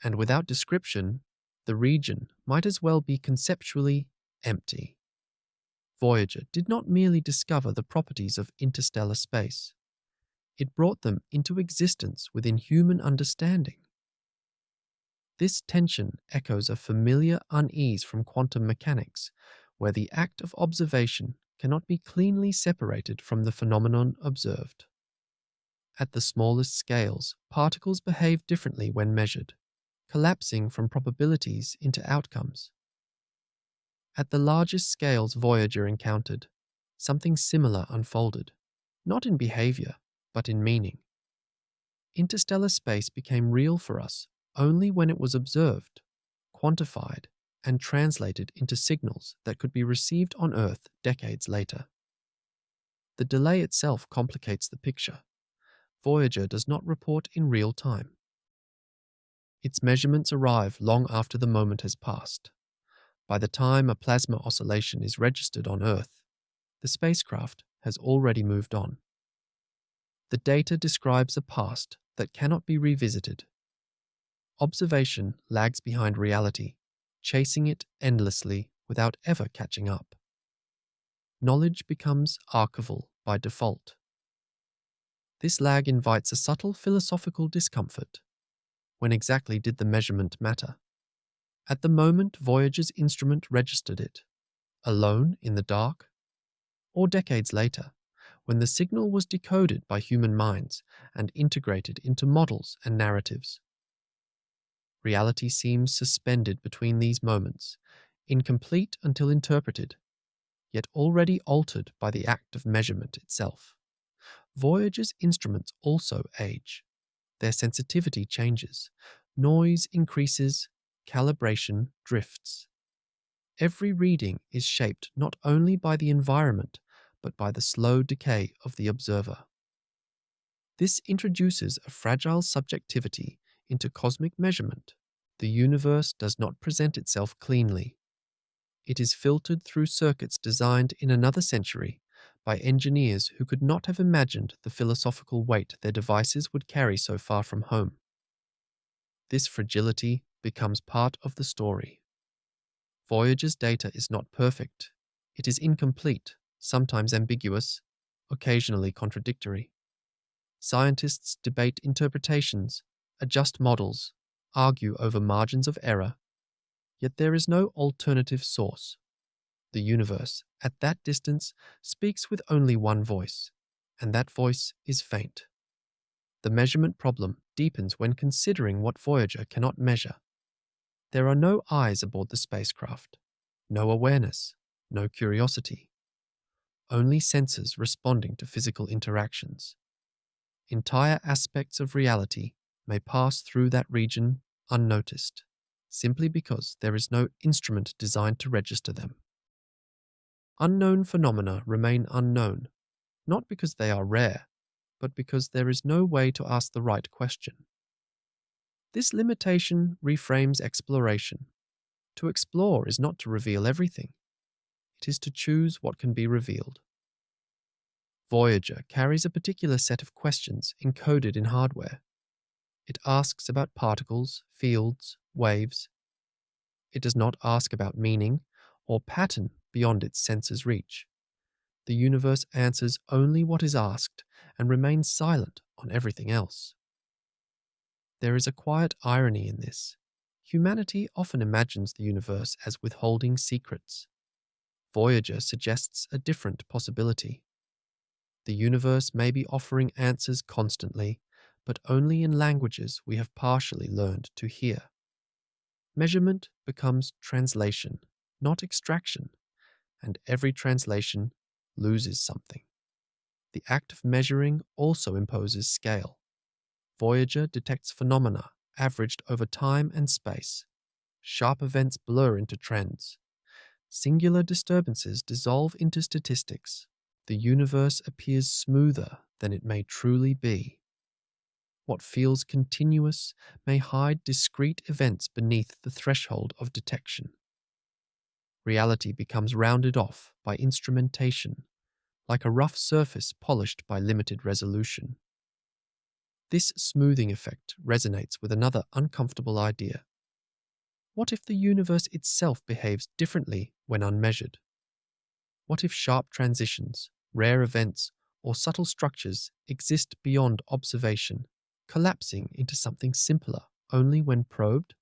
And without description, the region might as well be conceptually empty. Voyager did not merely discover the properties of interstellar space. It brought them into existence within human understanding. This tension echoes a familiar unease from quantum mechanics, where the act of observation cannot be cleanly separated from the phenomenon observed. At the smallest scales, particles behave differently when measured, collapsing from probabilities into outcomes. At the largest scales Voyager encountered, something similar unfolded, not in behavior, but in meaning. Interstellar space became real for us only when it was observed, quantified, and translated into signals that could be received on Earth decades later. The delay itself complicates the picture. Voyager does not report in real time. Its measurements arrive long after the moment has passed. By the time a plasma oscillation is registered on Earth, the spacecraft has already moved on. The data describes a past that cannot be revisited. Observation lags behind reality, chasing it endlessly without ever catching up. Knowledge becomes archival by default. This lag invites a subtle philosophical discomfort. When exactly did the measurement matter? At the moment Voyager's instrument registered it, alone in the dark? Or decades later, when the signal was decoded by human minds and integrated into models and narratives? Reality seems suspended between these moments, incomplete until interpreted, yet already altered by the act of measurement itself. Voyager's instruments also age. Their sensitivity changes, noise increases, calibration drifts. Every reading is shaped not only by the environment, but by the slow decay of the observer. This introduces a fragile subjectivity into cosmic measurement. The universe does not present itself cleanly. It is filtered through circuits designed in another century by engineers who could not have imagined the philosophical weight their devices would carry so far from home. This fragility becomes part of the story. Voyager's data is not perfect. It is incomplete, sometimes ambiguous, occasionally contradictory. Scientists debate interpretations, adjust models, argue over margins of error, yet there is no alternative source. The universe, at that distance, speaks with only one voice, and that voice is faint. The measurement problem deepens when considering what Voyager cannot measure. There are no eyes aboard the spacecraft, no awareness, no curiosity, only sensors responding to physical interactions. Entire aspects of reality may pass through that region unnoticed, simply because there is no instrument designed to register them. Unknown phenomena remain unknown, not because they are rare, but because there is no way to ask the right question. This limitation reframes exploration. To explore is not to reveal everything. It is to choose what can be revealed. Voyager carries a particular set of questions encoded in hardware. It asks about particles, fields, waves. It does not ask about meaning or pattern beyond its sensor's reach. The universe answers only what is asked and remains silent on everything else. There is a quiet irony in this. Humanity often imagines the universe as withholding secrets. Voyager suggests a different possibility. The universe may be offering answers constantly, but only in languages we have partially learned to hear. Measurement becomes translation, not extraction, and every translation loses something. The act of measuring also imposes scale. Voyager detects phenomena averaged over time and space. Sharp events blur into trends. Singular disturbances dissolve into statistics. The universe appears smoother than it may truly be. What feels continuous may hide discrete events beneath the threshold of detection. Reality becomes rounded off by instrumentation, like a rough surface polished by limited resolution. This smoothing effect resonates with another uncomfortable idea. What if the universe itself behaves differently when unmeasured? What if sharp transitions, rare events, or subtle structures exist beyond observation, collapsing into something simpler only when probed?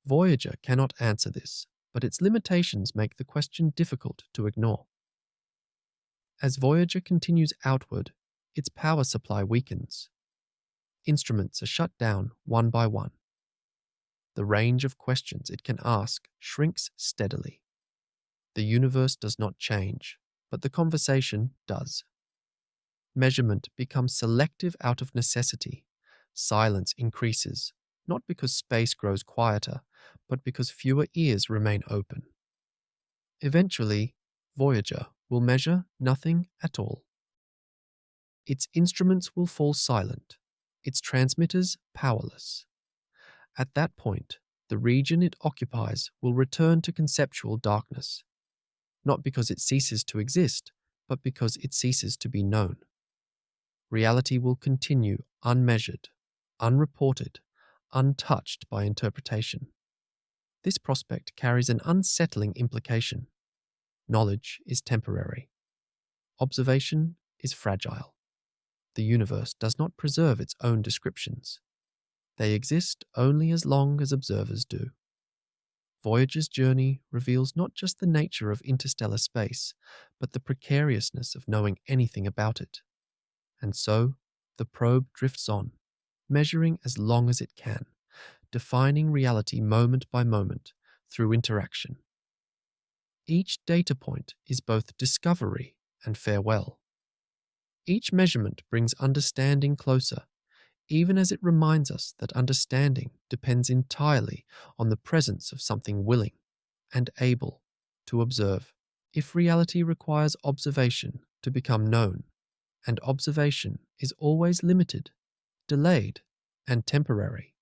Voyager cannot answer this, but its limitations make the question difficult to ignore. As Voyager continues outward, its power supply weakens. Instruments are shut down one by one. The range of questions it can ask shrinks steadily. The universe does not change, but the conversation does. Measurement becomes selective out of necessity. Silence increases, not because space grows quieter, but because fewer ears remain open. Eventually, Voyager will measure nothing at all. Its instruments will fall silent, its transmitters powerless. At that point, the region it occupies will return to conceptual darkness, not because it ceases to exist, but because it ceases to be known. Reality will continue unmeasured, unreported, untouched by interpretation. This prospect carries an unsettling implication. Knowledge is temporary. Observation is fragile. The universe does not preserve its own descriptions. They exist only as long as observers do. Voyager's journey reveals not just the nature of interstellar space, but the precariousness of knowing anything about it. And so, the probe drifts on, measuring as long as it can, defining reality moment by moment through interaction. Each data point is both discovery and farewell. Each measurement brings understanding closer, even as it reminds us that understanding depends entirely on the presence of something willing and able to observe. If reality requires observation to become known, and observation is always limited, delayed, and temporary,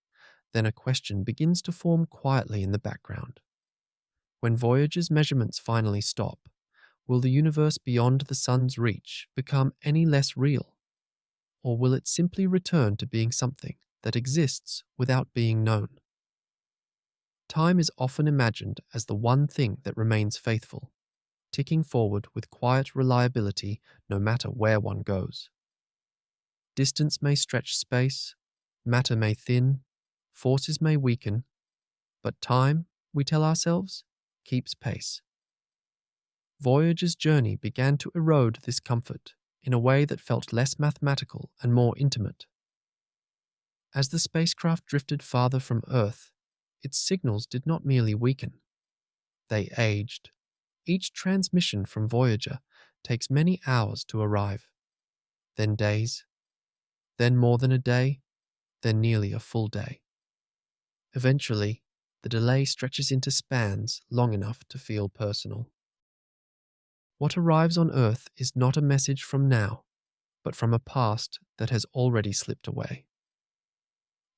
then a question begins to form quietly in the background. When Voyager's measurements finally stop, will the universe beyond the sun's reach become any less real? Or will it simply return to being something that exists without being known? Time is often imagined as the one thing that remains faithful, ticking forward with quiet reliability no matter where one goes. Distance may stretch space, matter may thin, forces may weaken, but time, we tell ourselves, keeps pace. Voyager's journey began to erode this comfort in a way that felt less mathematical and more intimate. As the spacecraft drifted farther from Earth, its signals did not merely weaken. They aged. Each transmission from Voyager takes many hours to arrive, then days, then more than a day, then nearly a full day. Eventually, the delay stretches into spans long enough to feel personal. What arrives on Earth is not a message from now, but from a past that has already slipped away.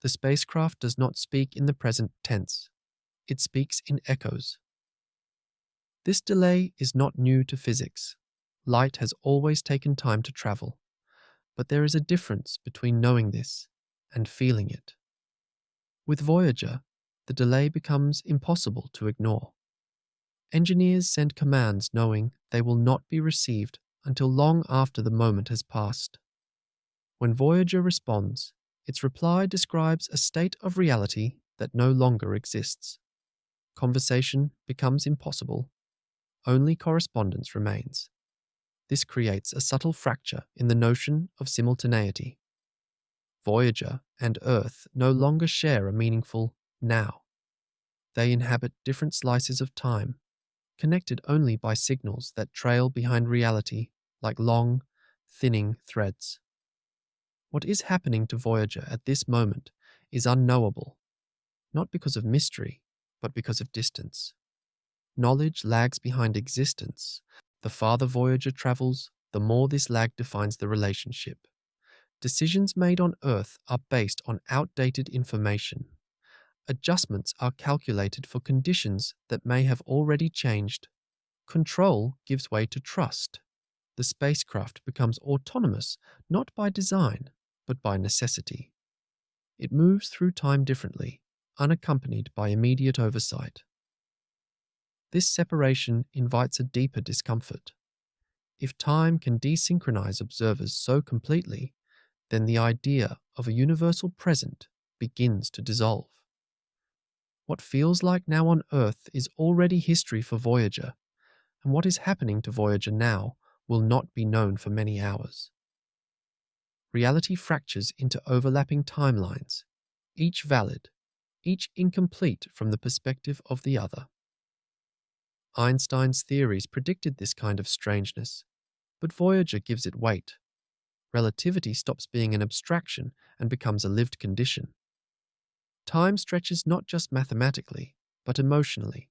The spacecraft does not speak in the present tense. It speaks in echoes. This delay is not new to physics. Light has always taken time to travel, but there is a difference between knowing this and feeling it. With Voyager, the delay becomes impossible to ignore. Engineers send commands knowing they will not be received until long after the moment has passed. When Voyager responds, its reply describes a state of reality that no longer exists. Conversation becomes impossible. Only correspondence remains. This creates a subtle fracture in the notion of simultaneity. Voyager and Earth no longer share a meaningful now. They inhabit different slices of time, connected only by signals that trail behind reality like long, thinning threads. What is happening to Voyager at this moment is unknowable, not because of mystery, but because of distance. Knowledge lags behind existence. The farther Voyager travels, the more this lag defines the relationship. Decisions made on Earth are based on outdated information. Adjustments are calculated for conditions that may have already changed. Control gives way to trust. The spacecraft becomes autonomous not by design, but by necessity. It moves through time differently, unaccompanied by immediate oversight. This separation invites a deeper discomfort. If time can desynchronize observers so completely, then the idea of a universal present begins to dissolve. What feels like now on Earth is already history for Voyager, and what is happening to Voyager now will not be known for many hours. Reality fractures into overlapping timelines, each valid, each incomplete from the perspective of the other. Einstein's theories predicted this kind of strangeness, but Voyager gives it weight. Relativity stops being an abstraction and becomes a lived condition. Time stretches not just mathematically, but emotionally.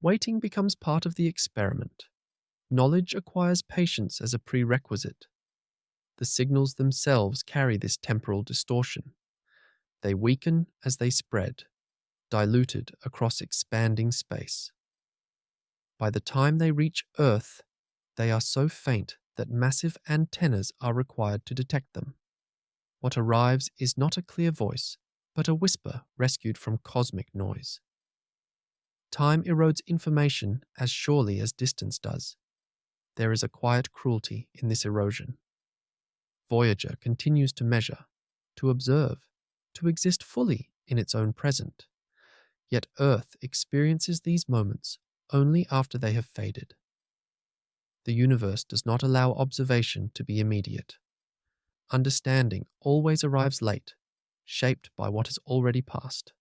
Waiting becomes part of the experiment. Knowledge acquires patience as a prerequisite. The signals themselves carry this temporal distortion. They weaken as they spread, diluted across expanding space. By the time they reach Earth, they are so faint that massive antennas are required to detect them. What arrives is not a clear voice, but a whisper rescued from cosmic noise. Time erodes information as surely as distance does. There is a quiet cruelty in this erosion. Voyager continues to measure, to observe, to exist fully in its own present. Yet Earth experiences these moments only after they have faded. The universe does not allow observation to be immediate. Understanding always arrives late, shaped by what has already passed.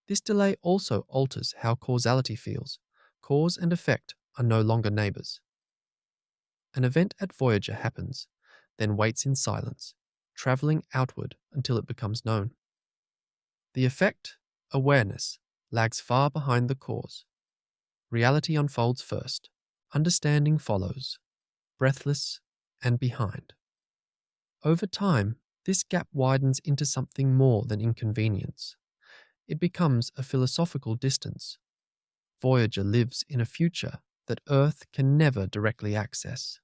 This delay also alters how causality feels. Cause and effect are no longer neighbors. An event at Voyager happens, then waits in silence, traveling outward until it becomes known. The effect, awareness, lags far behind the cause. Reality unfolds first, understanding follows, breathless and behind. Over time, this gap widens into something more than inconvenience. It becomes a philosophical distance. Voyager lives in a future that Earth can never directly access.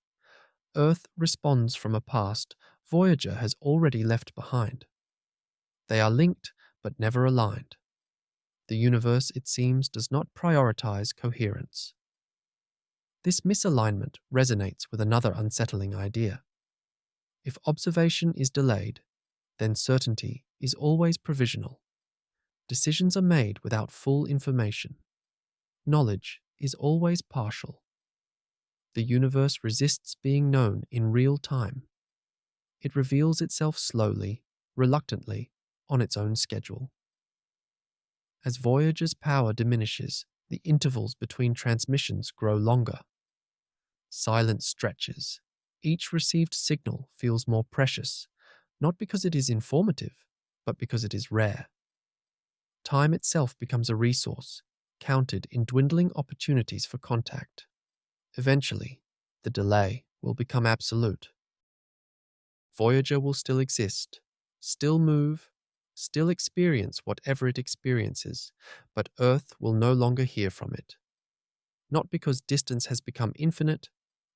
Earth responds from a past Voyager has already left behind. They are linked but never aligned. The universe, it seems, does not prioritize coherence. This misalignment resonates with another unsettling idea. If observation is delayed, then certainty is always provisional. Decisions are made without full information. Knowledge is always partial. The universe resists being known in real time. It reveals itself slowly, reluctantly, on its own schedule. As Voyager's power diminishes, the intervals between transmissions grow longer. Silence stretches. Each received signal feels more precious, not because it is informative, but because it is rare. Time itself becomes a resource, counted in dwindling opportunities for contact. Eventually, the delay will become absolute. Voyager will still exist, still move, still experience whatever it experiences, but Earth will no longer hear from it. Not because distance has become infinite,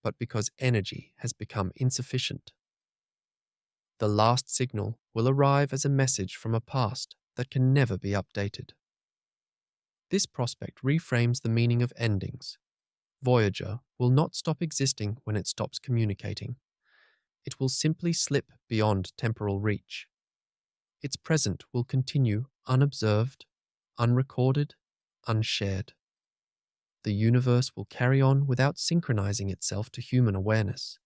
but because energy has become insufficient. The last signal will arrive as a message from a past that can never be updated. This prospect reframes the meaning of endings. Voyager will not stop existing when it stops communicating. It will simply slip beyond temporal reach. Its present will continue unobserved, unrecorded, unshared. The universe will carry on without synchronizing itself to human awareness.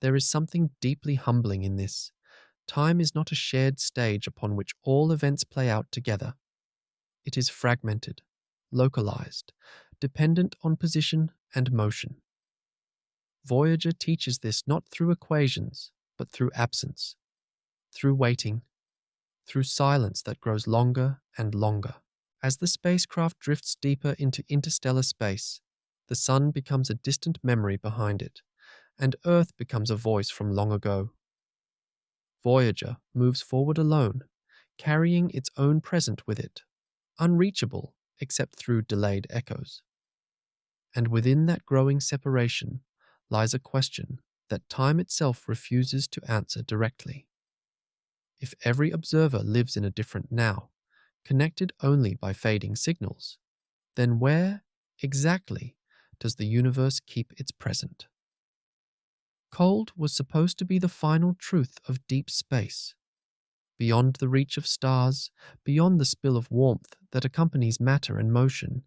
There is something deeply humbling in this. Time is not a shared stage upon which all events play out together. It is fragmented, localized, dependent on position and motion. Voyager teaches this not through equations, but through absence, through waiting, through silence that grows longer and longer. As the spacecraft drifts deeper into interstellar space, the sun becomes a distant memory behind it, and Earth becomes a voice from long ago. Voyager moves forward alone, carrying its own present with it, unreachable except through delayed echoes. And within that growing separation lies a question that time itself refuses to answer directly. If every observer lives in a different now, connected only by fading signals, then where, exactly, does the universe keep its present? Cold was supposed to be the final truth of deep space, beyond the reach of stars, beyond the spill of warmth that accompanies matter and motion.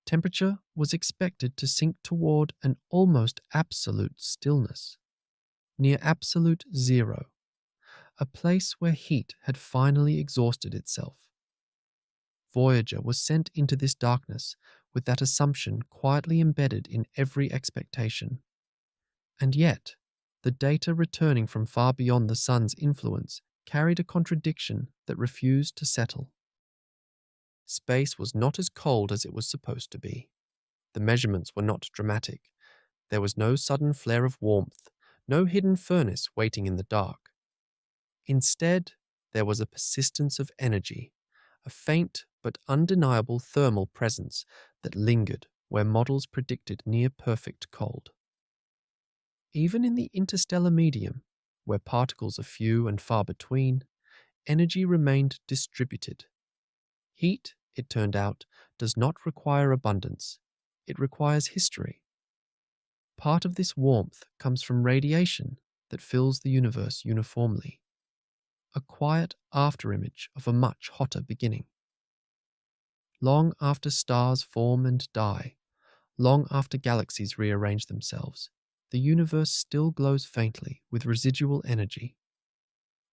Temperature was expected to sink toward an almost absolute stillness, near absolute zero, a place where heat had finally exhausted itself. Voyager was sent into this darkness with that assumption quietly embedded in every expectation. And yet, the data returning from far beyond the sun's influence carried a contradiction that refused to settle. Space was not as cold as it was supposed to be. The measurements were not dramatic. There was no sudden flare of warmth, no hidden furnace waiting in the dark. Instead, there was a persistence of energy, a faint but undeniable thermal presence that lingered where models predicted near-perfect cold. Even in the interstellar medium, where particles are few and far between, energy remained distributed. Heat, it turned out, does not require abundance. It requires history. Part of this warmth comes from radiation that fills the universe uniformly, a quiet afterimage of a much hotter beginning. Long after stars form and die, long after galaxies rearrange themselves, the universe still glows faintly with residual energy.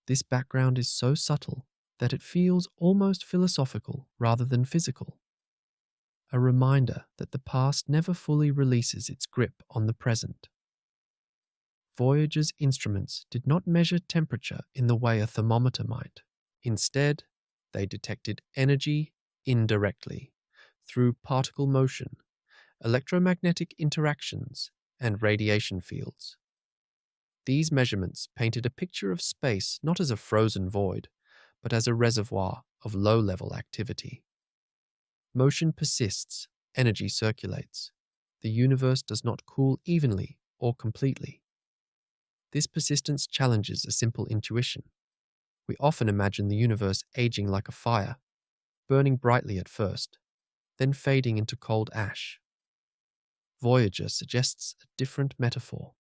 This background is so subtle that it feels almost philosophical rather than physical, a reminder that the past never fully releases its grip on the present. Voyager's instruments did not measure temperature in the way a thermometer might. Instead, they detected energy indirectly, through particle motion, electromagnetic interactions, and radiation fields. These measurements painted a picture of space not as a frozen void, but as a reservoir of low-level activity. Motion persists, energy circulates. The universe does not cool evenly or completely. This persistence challenges a simple intuition. We often imagine the universe aging like a fire, burning brightly at first, then fading into cold ash. Voyager suggests a different metaphor.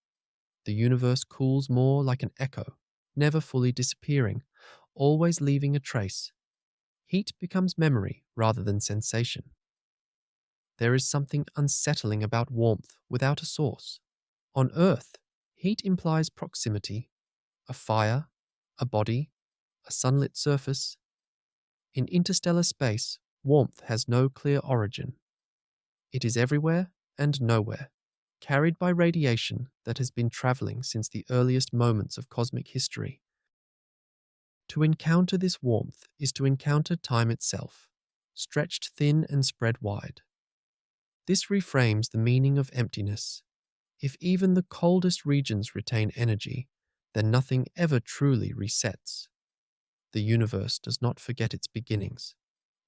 The universe cools more like an echo, never fully disappearing, always leaving a trace. Heat becomes memory rather than sensation. There is something unsettling about warmth without a source. On Earth, heat implies proximity, a fire, a body, a sunlit surface. In interstellar space, warmth has no clear origin. It is everywhere and nowhere, carried by radiation that has been traveling since the earliest moments of cosmic history. To encounter this warmth is to encounter time itself, stretched thin and spread wide. This reframes the meaning of emptiness. If even the coldest regions retain energy, then nothing ever truly resets. The universe does not forget its beginnings.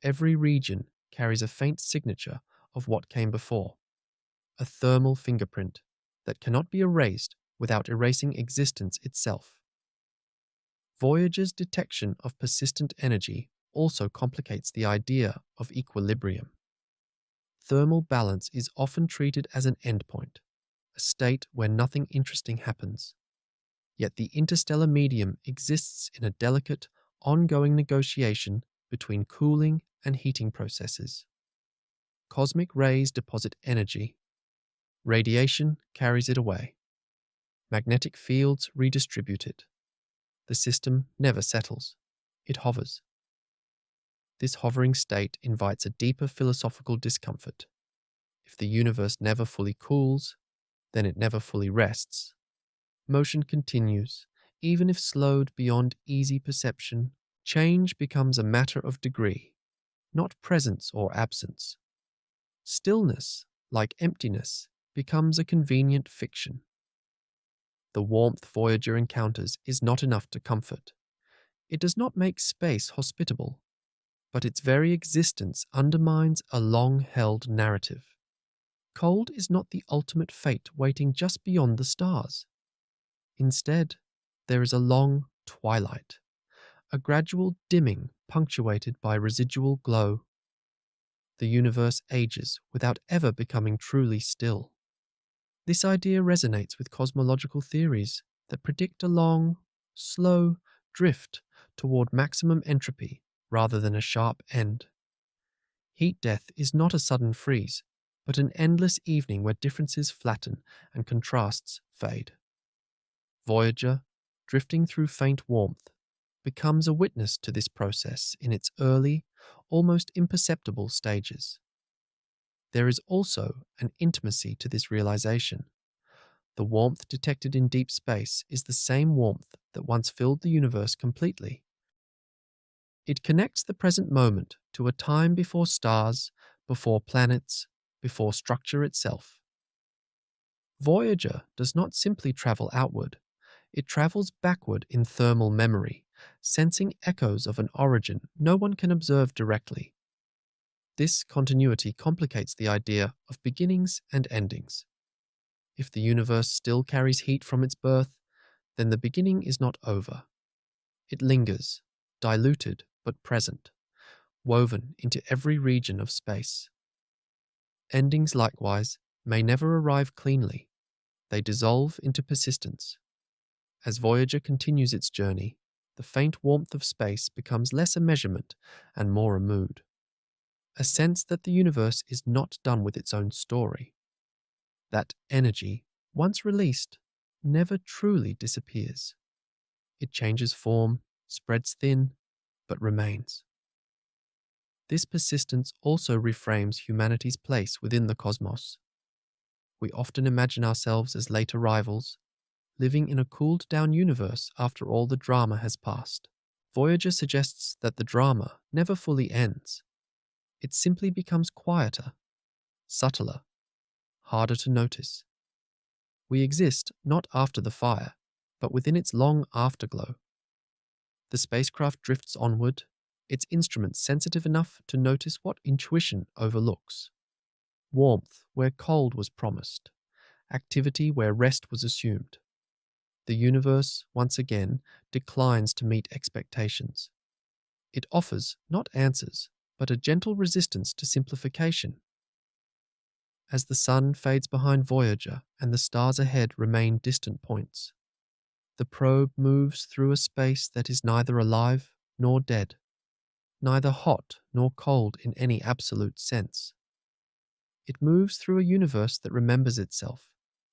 Every region carries a faint signature of what came before, a thermal fingerprint that cannot be erased without erasing existence itself. Voyager's detection of persistent energy also complicates the idea of equilibrium. Thermal balance is often treated as an endpoint, a state where nothing interesting happens. Yet the interstellar medium exists in a delicate, ongoing negotiation between cooling and heating processes. Cosmic rays deposit energy. Radiation carries it away. Magnetic fields redistribute it. The system never settles. It hovers. This hovering state invites a deeper philosophical discomfort. If the universe never fully cools, then it never fully rests. Motion continues, even if slowed beyond easy perception. Change becomes a matter of degree, not presence or absence. Stillness, like emptiness, becomes a convenient fiction. The warmth Voyager encounters is not enough to comfort. It does not make space hospitable, but its very existence undermines a long-held narrative. Cold is not the ultimate fate waiting just beyond the stars. Instead, there is a long twilight, a gradual dimming punctuated by residual glow. The universe ages without ever becoming truly still. This idea resonates with cosmological theories that predict a long, slow drift toward maximum entropy rather than a sharp end. Heat death is not a sudden freeze, but an endless evening where differences flatten and contrasts fade. Voyager, drifting through faint warmth, becomes a witness to this process in its early, almost imperceptible stages. There is also an intimacy to this realization. The warmth detected in deep space is the same warmth that once filled the universe completely. It connects the present moment to a time before stars, before planets, before structure itself. Voyager does not simply travel outward, it travels backward in thermal memory, sensing echoes of an origin no one can observe directly. This continuity complicates the idea of beginnings and endings. If the universe still carries heat from its birth, then the beginning is not over. It lingers, diluted but present, woven into every region of space. Endings, likewise, may never arrive cleanly. They dissolve into persistence. As Voyager continues its journey, the faint warmth of space becomes less a measurement and more a mood. A sense that the universe is not done with its own story. That energy, once released, never truly disappears. It changes form, spreads thin, but remains. This persistence also reframes humanity's place within the cosmos. We often imagine ourselves as late arrivals, living in a cooled-down universe after all the drama has passed. Voyager suggests that the drama never fully ends. It simply becomes quieter, subtler, harder to notice. We exist not after the fire, but within its long afterglow. The spacecraft drifts onward, its instruments sensitive enough to notice what intuition overlooks. Warmth where cold was promised, activity where rest was assumed. The universe, once again, declines to meet expectations. It offers not answers, but a gentle resistance to simplification. As the sun fades behind Voyager and the stars ahead remain distant points, the probe moves through a space that is neither alive nor dead, neither hot nor cold in any absolute sense. It moves through a universe that remembers itself,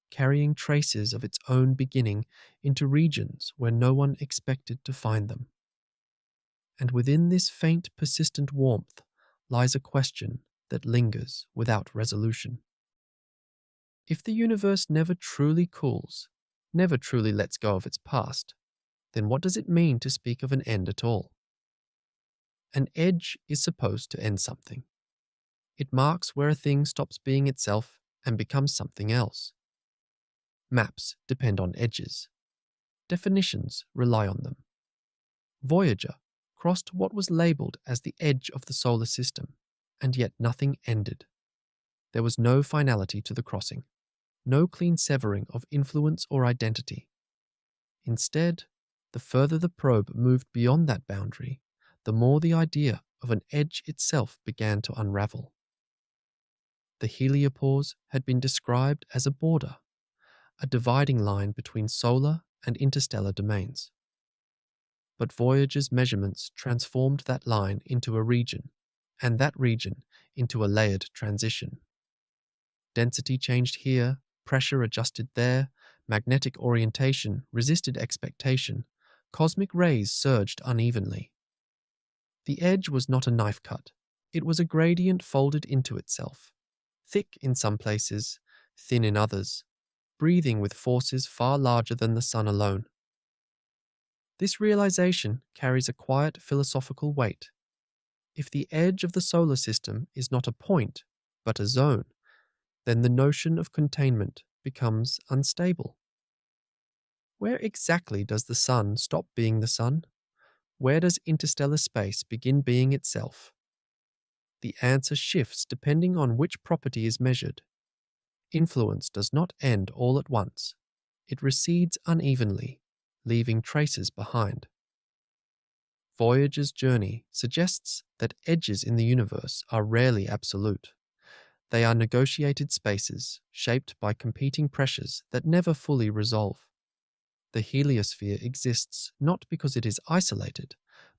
carrying traces of its own beginning into regions where no one expected to find them. And within this faint, persistent warmth lies a question that lingers without resolution. If the universe never truly cools, never truly lets go of its past, then what does it mean to speak of an end at all? An edge is supposed to end something. It marks where a thing stops being itself and becomes something else. Maps depend on edges. Definitions rely on them. Voyager crossed what was labelled as the edge of the solar system, and yet nothing ended. There was no finality to the crossing, no clean severing of influence or identity. Instead, the further the probe moved beyond that boundary, the more the idea of an edge itself began to unravel. The heliopause had been described as a border, a dividing line between solar and interstellar domains. But Voyager's measurements transformed that line into a region, and that region into a layered transition. Density changed here, pressure adjusted there, magnetic orientation resisted expectation, cosmic rays surged unevenly. The edge was not a knife cut, it was a gradient folded into itself, thick in some places, thin in others, breathing with forces far larger than the sun alone. This realization carries a quiet philosophical weight. If the edge of the solar system is not a point, but a zone, then the notion of containment becomes unstable. Where exactly does the sun stop being the sun? Where does interstellar space begin being itself? The answer shifts depending on which property is measured. Influence does not end all at once. It recedes unevenly, leaving traces behind. Voyager's journey suggests that edges in the universe are rarely absolute. They are negotiated spaces shaped by competing pressures that never fully resolve. The heliosphere exists not because it is isolated,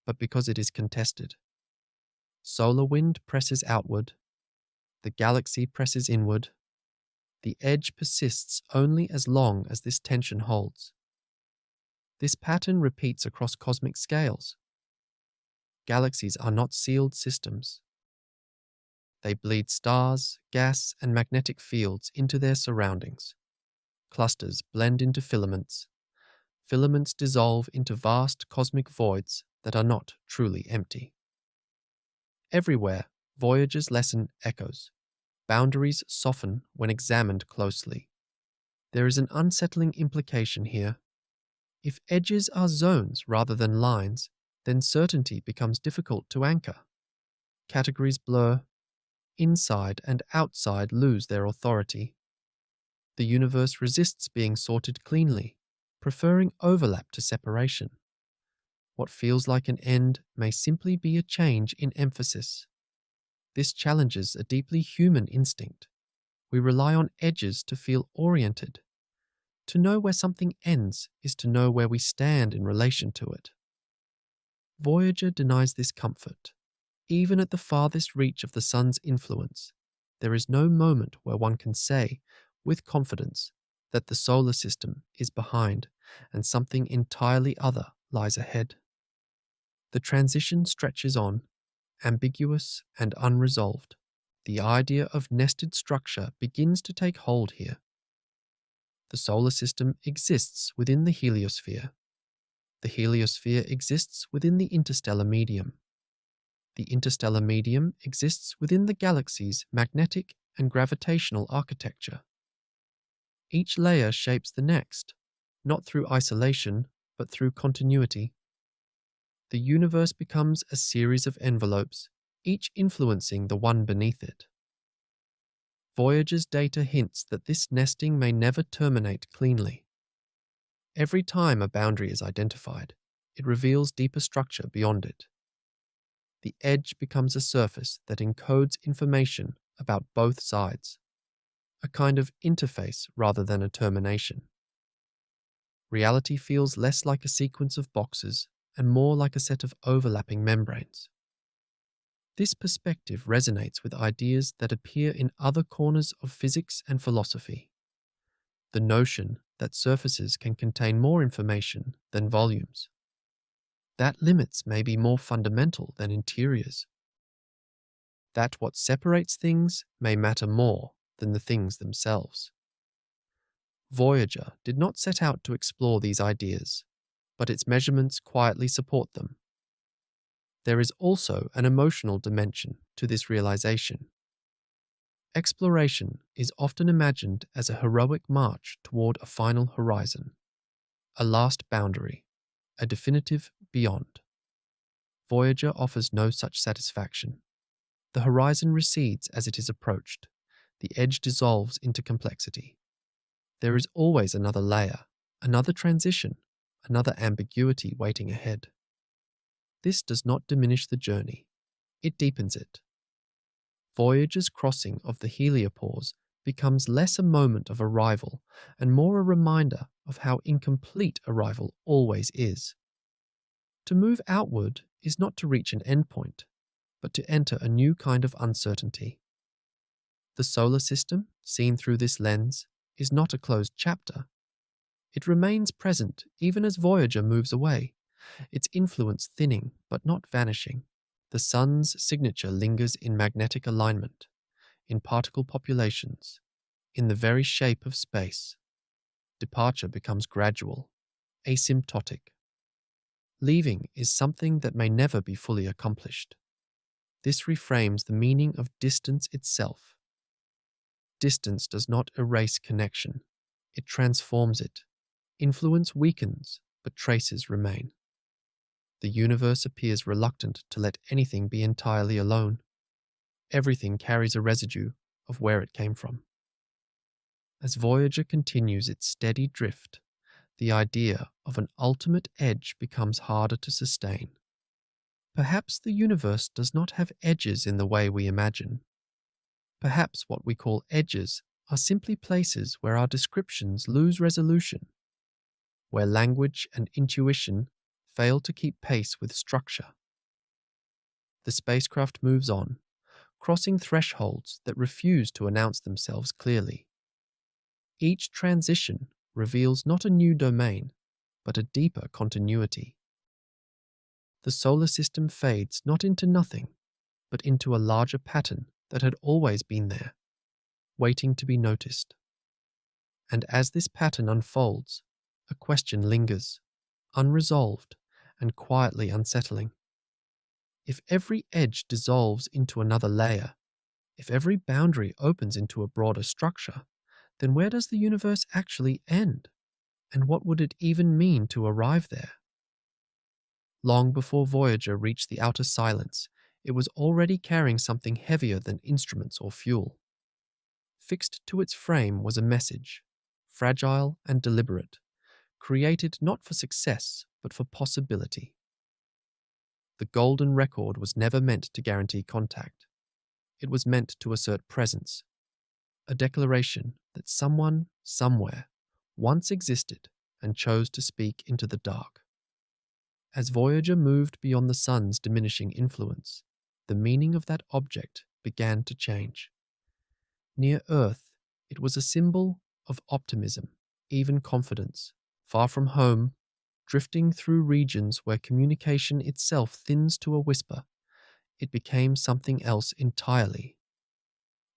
but because it is contested. Solar wind presses outward, the galaxy presses inward. The edge persists only as long as this tension holds. This pattern repeats across cosmic scales. Galaxies are not sealed systems. They bleed stars, gas, and magnetic fields into their surroundings. Clusters blend into filaments. Filaments dissolve into vast cosmic voids that are not truly empty. Everywhere, Voyager's lesson echoes. Boundaries soften when examined closely. There is an unsettling implication here. If edges are zones rather than lines, then certainty becomes difficult to anchor. Categories blur. Inside and outside lose their authority. The universe resists being sorted cleanly, preferring overlap to separation. What feels like an end may simply be a change in emphasis. This challenges a deeply human instinct. We rely on edges to feel oriented. To know where something ends is to know where we stand in relation to it. Voyager denies this comfort. Even at the farthest reach of the sun's influence, there is no moment where one can say, with confidence, that the solar system is behind and something entirely other lies ahead. The transition stretches on, ambiguous and unresolved. The idea of nested structure begins to take hold here. The solar system exists within the heliosphere. The heliosphere exists within the interstellar medium. The interstellar medium exists within the galaxy's magnetic and gravitational architecture. Each layer shapes the next, not through isolation, but through continuity. The universe becomes a series of envelopes, each influencing the one beneath it. Voyager's data hints that this nesting may never terminate cleanly. Every time a boundary is identified, it reveals deeper structure beyond it. The edge becomes a surface that encodes information about both sides, a kind of interface rather than a termination. Reality feels less like a sequence of boxes and more like a set of overlapping membranes. This perspective resonates with ideas that appear in other corners of physics and philosophy. The notion that surfaces can contain more information than volumes. That limits may be more fundamental than interiors. That what separates things may matter more than the things themselves. Voyager did not set out to explore these ideas, but its measurements quietly support them. There is also an emotional dimension to this realization. Exploration is often imagined as a heroic march toward a final horizon, a last boundary, a definitive beyond. Voyager offers no such satisfaction. The horizon recedes as it is approached. The edge dissolves into complexity. There is always another layer, another transition, another ambiguity waiting ahead. This does not diminish the journey. It deepens it. Voyager's crossing of the heliopause becomes less a moment of arrival and more a reminder of how incomplete arrival always is. To move outward is not to reach an endpoint, but to enter a new kind of uncertainty. The solar system, seen through this lens, is not a closed chapter. It remains present even as Voyager moves away, its influence thinning but not vanishing. The sun's signature lingers in magnetic alignment, in particle populations, in the very shape of space. Departure becomes gradual, asymptotic. Leaving is something that may never be fully accomplished. This reframes the meaning of distance itself. Distance does not erase connection, it transforms it. Influence weakens, but traces remain. The universe appears reluctant to let anything be entirely alone. Everything carries a residue of where it came from. As Voyager continues its steady drift, the idea of an ultimate edge becomes harder to sustain. Perhaps the universe does not have edges in the way we imagine. Perhaps what we call edges are simply places where our descriptions lose resolution, where language and intuition fail to keep pace with structure. The spacecraft moves on, crossing thresholds that refuse to announce themselves clearly. Each transition reveals not a new domain, but a deeper continuity. The solar system fades not into nothing, but into a larger pattern that had always been there, waiting to be noticed. And as this pattern unfolds, a question lingers, unresolved and quietly unsettling. If every edge dissolves into another layer, if every boundary opens into a broader structure, then where does the universe actually end? And what would it even mean to arrive there? Long before Voyager reached the outer silence, it was already carrying something heavier than instruments or fuel. Fixed to its frame was a message, fragile and deliberate, created not for success, but for possibility. The golden record was never meant to guarantee contact. It was meant to assert presence, a declaration that someone, somewhere, once existed and chose to speak into the dark. As Voyager moved beyond the sun's diminishing influence, the meaning of that object began to change. Near Earth, it was a symbol of optimism, even confidence. Far from home, drifting through regions where communication itself thins to a whisper, it became something else entirely.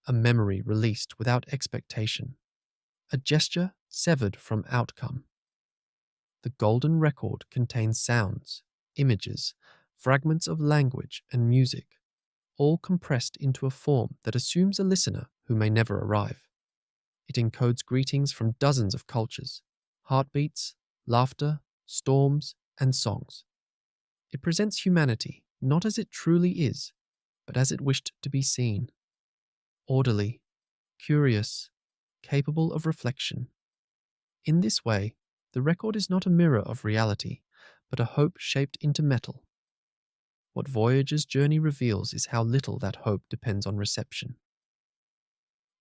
A memory released without expectation, a gesture severed from outcome. The golden record contains sounds, images, fragments of language and music, all compressed into a form that assumes a listener who may never arrive. It encodes greetings from dozens of cultures, heartbeats, laughter, storms, and songs. It presents humanity not as it truly is, but as it wished to be seen. Orderly, curious, capable of reflection. In this way, the record is not a mirror of reality, but a hope shaped into metal. What Voyager's journey reveals is how little that hope depends on reception.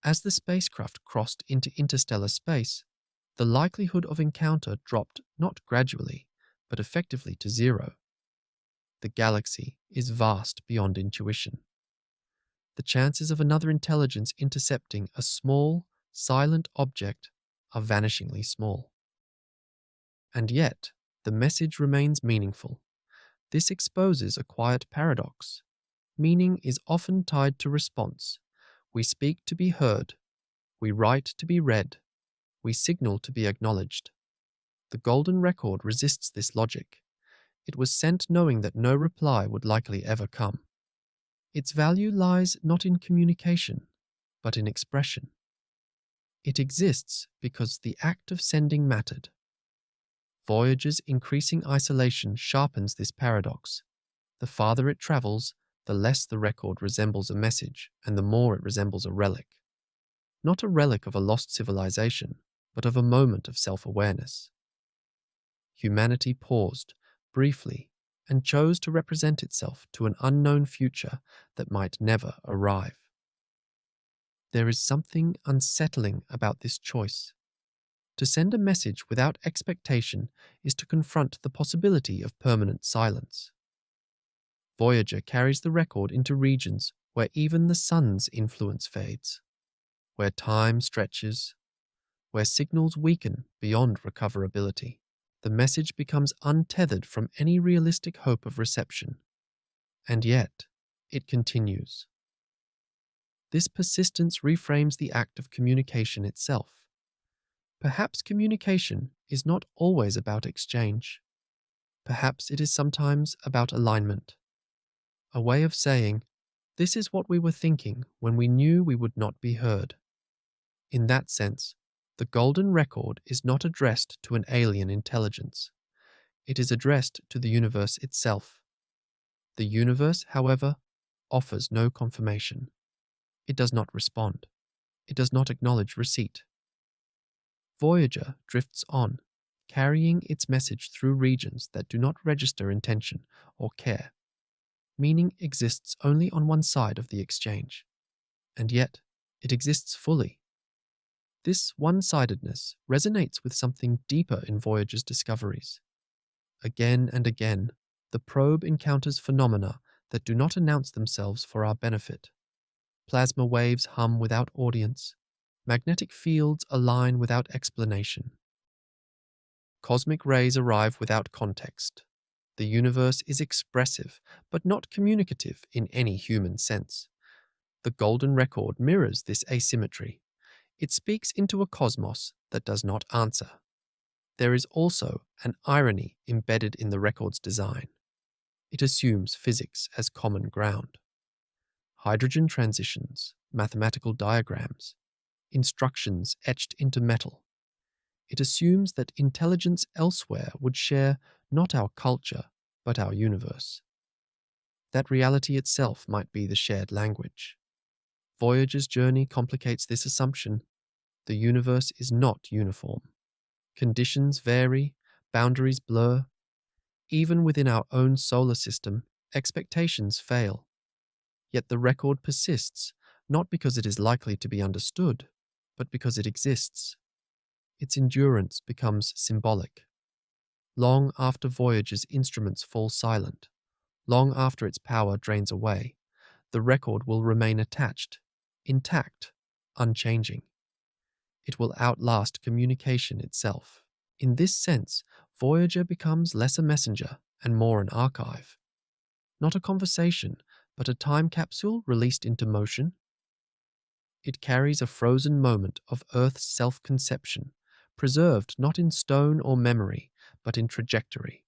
As the spacecraft crossed into interstellar space, the likelihood of encounter dropped not gradually, but effectively to zero. The galaxy is vast beyond intuition. The chances of another intelligence intercepting a small, silent object are vanishingly small. And yet, the message remains meaningful. This exposes a quiet paradox. Meaning is often tied to response. We speak to be heard. We write to be read. We signal to be acknowledged. The golden record resists this logic. It was sent knowing that no reply would likely ever come. Its value lies not in communication, but in expression. It exists because the act of sending mattered. Voyager's increasing isolation sharpens this paradox. The farther it travels, the less the record resembles a message and the more it resembles a relic. Not a relic of a lost civilization, but of a moment of self-awareness. Humanity paused, briefly, and chose to represent itself to an unknown future that might never arrive. There is something unsettling about this choice. To send a message without expectation is to confront the possibility of permanent silence. Voyager carries the record into regions where even the sun's influence fades, where time stretches, where signals weaken beyond recoverability. The message becomes untethered from any realistic hope of reception. And yet, it continues. This persistence reframes the act of communication itself. Perhaps communication is not always about exchange. Perhaps it is sometimes about alignment. A way of saying, this is what we were thinking when we knew we would not be heard. In that sense, The golden record is not addressed to an alien intelligence. It is addressed to the universe itself. The universe, however, offers no confirmation. It does not respond. It does not acknowledge receipt. Voyager drifts on, carrying its message through regions that do not register intention or care. Meaning exists only on one side of the exchange, and yet it exists fully. This one-sidedness resonates with something deeper in Voyager's discoveries. Again and again, the probe encounters phenomena that do not announce themselves for our benefit. Plasma waves hum without audience. Magnetic fields align without explanation. Cosmic rays arrive without context. The universe is expressive, but not communicative in any human sense. The golden record mirrors this asymmetry. It speaks into a cosmos that does not answer. There is also an irony embedded in the record's design. It assumes physics as common ground. Hydrogen transitions, mathematical diagrams, instructions etched into metal. It assumes that intelligence elsewhere would share not our culture, but our universe. That reality itself might be the shared language. Voyager's journey complicates this assumption. The universe is not uniform. Conditions vary, boundaries blur. Even within our own solar system, expectations fail. Yet the record persists, not because it is likely to be understood, but because it exists. Its endurance becomes symbolic. Long after Voyager's instruments fall silent, long after its power drains away, the record will remain attached, intact, unchanging. It will outlast communication itself. In this sense, Voyager becomes less a messenger and more an archive. Not a conversation, but a time capsule released into motion. It carries a frozen moment of Earth's self-conception, preserved not in stone or memory, but in trajectory.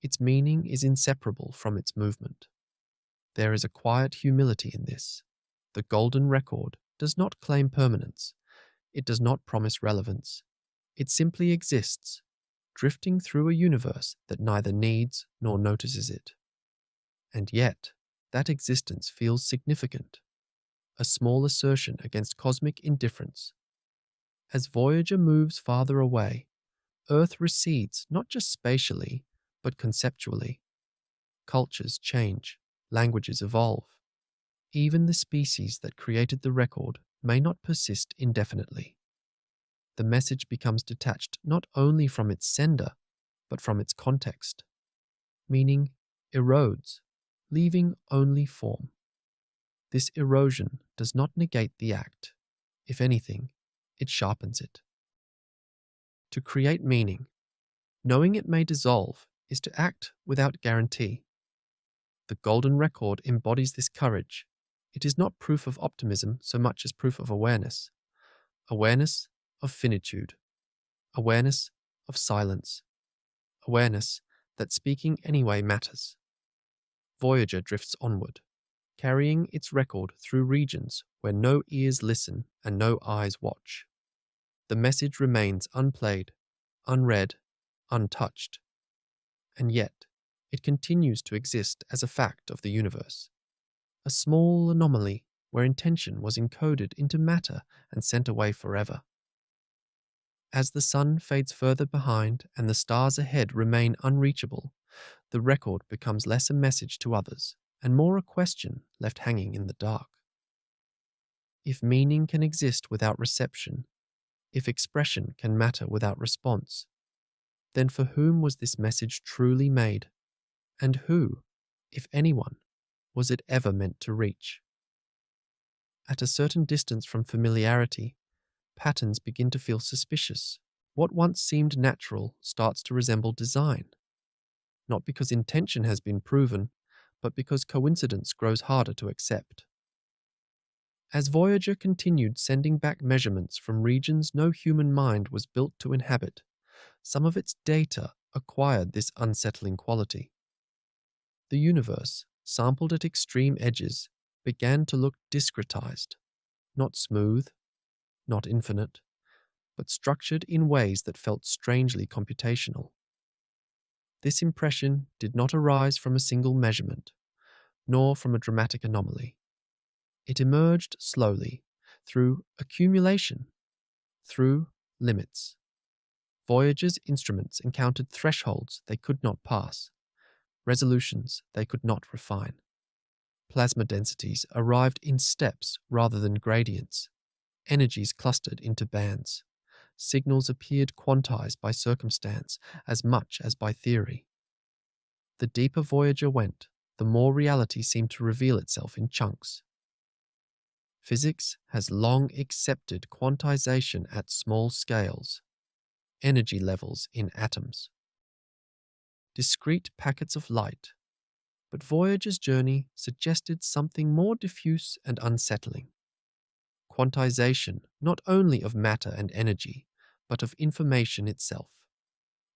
Its meaning is inseparable from its movement. There is a quiet humility in this. The golden record does not claim permanence. It does not promise relevance. It simply exists, drifting through a universe that neither needs nor notices it. And yet, that existence feels significant, a small assertion against cosmic indifference. As Voyager moves farther away, Earth recedes not just spatially, but conceptually. Cultures change, languages evolve. Even the species that created the record may not persist indefinitely. The message becomes detached not only from its sender, but from its context. Meaning erodes, leaving only form. This erosion does not negate the act. If anything, it sharpens it. To create meaning, knowing it may dissolve, is to act without guarantee. The golden record embodies this courage. It is not proof of optimism so much as proof of awareness. Awareness of finitude. Awareness of silence. Awareness that speaking anyway matters. Voyager drifts onward, carrying its record through regions where no ears listen and no eyes watch. The message remains unplayed, unread, untouched. And yet, it continues to exist as a fact of the universe. A small anomaly where intention was encoded into matter and sent away forever. As the sun fades further behind and the stars ahead remain unreachable, the record becomes less a message to others and more a question left hanging in the dark. If meaning can exist without reception, if expression can matter without response, then for whom was this message truly made? And who, if anyone, was it ever meant to reach? At a certain distance from familiarity, patterns begin to feel suspicious. What once seemed natural starts to resemble design. Not because intention has been proven, but because coincidence grows harder to accept. As Voyager continued sending back measurements from regions no human mind was built to inhabit, some of its data acquired this unsettling quality. The universe, sampled at extreme edges, began to look discretized, not smooth, not infinite, but structured in ways that felt strangely computational. This impression did not arise from a single measurement, nor from a dramatic anomaly. It emerged slowly, through accumulation, through limits. Voyager's instruments encountered thresholds they could not pass, resolutions they could not refine. Plasma densities arrived in steps rather than gradients. Energies clustered into bands. Signals appeared quantized by circumstance as much as by theory. The deeper Voyager went, the more reality seemed to reveal itself in chunks. Physics has long accepted quantization at small scales, energy levels in atoms. Discrete packets of light, but Voyager's journey suggested something more diffuse and unsettling. Quantization not only of matter and energy, but of information itself.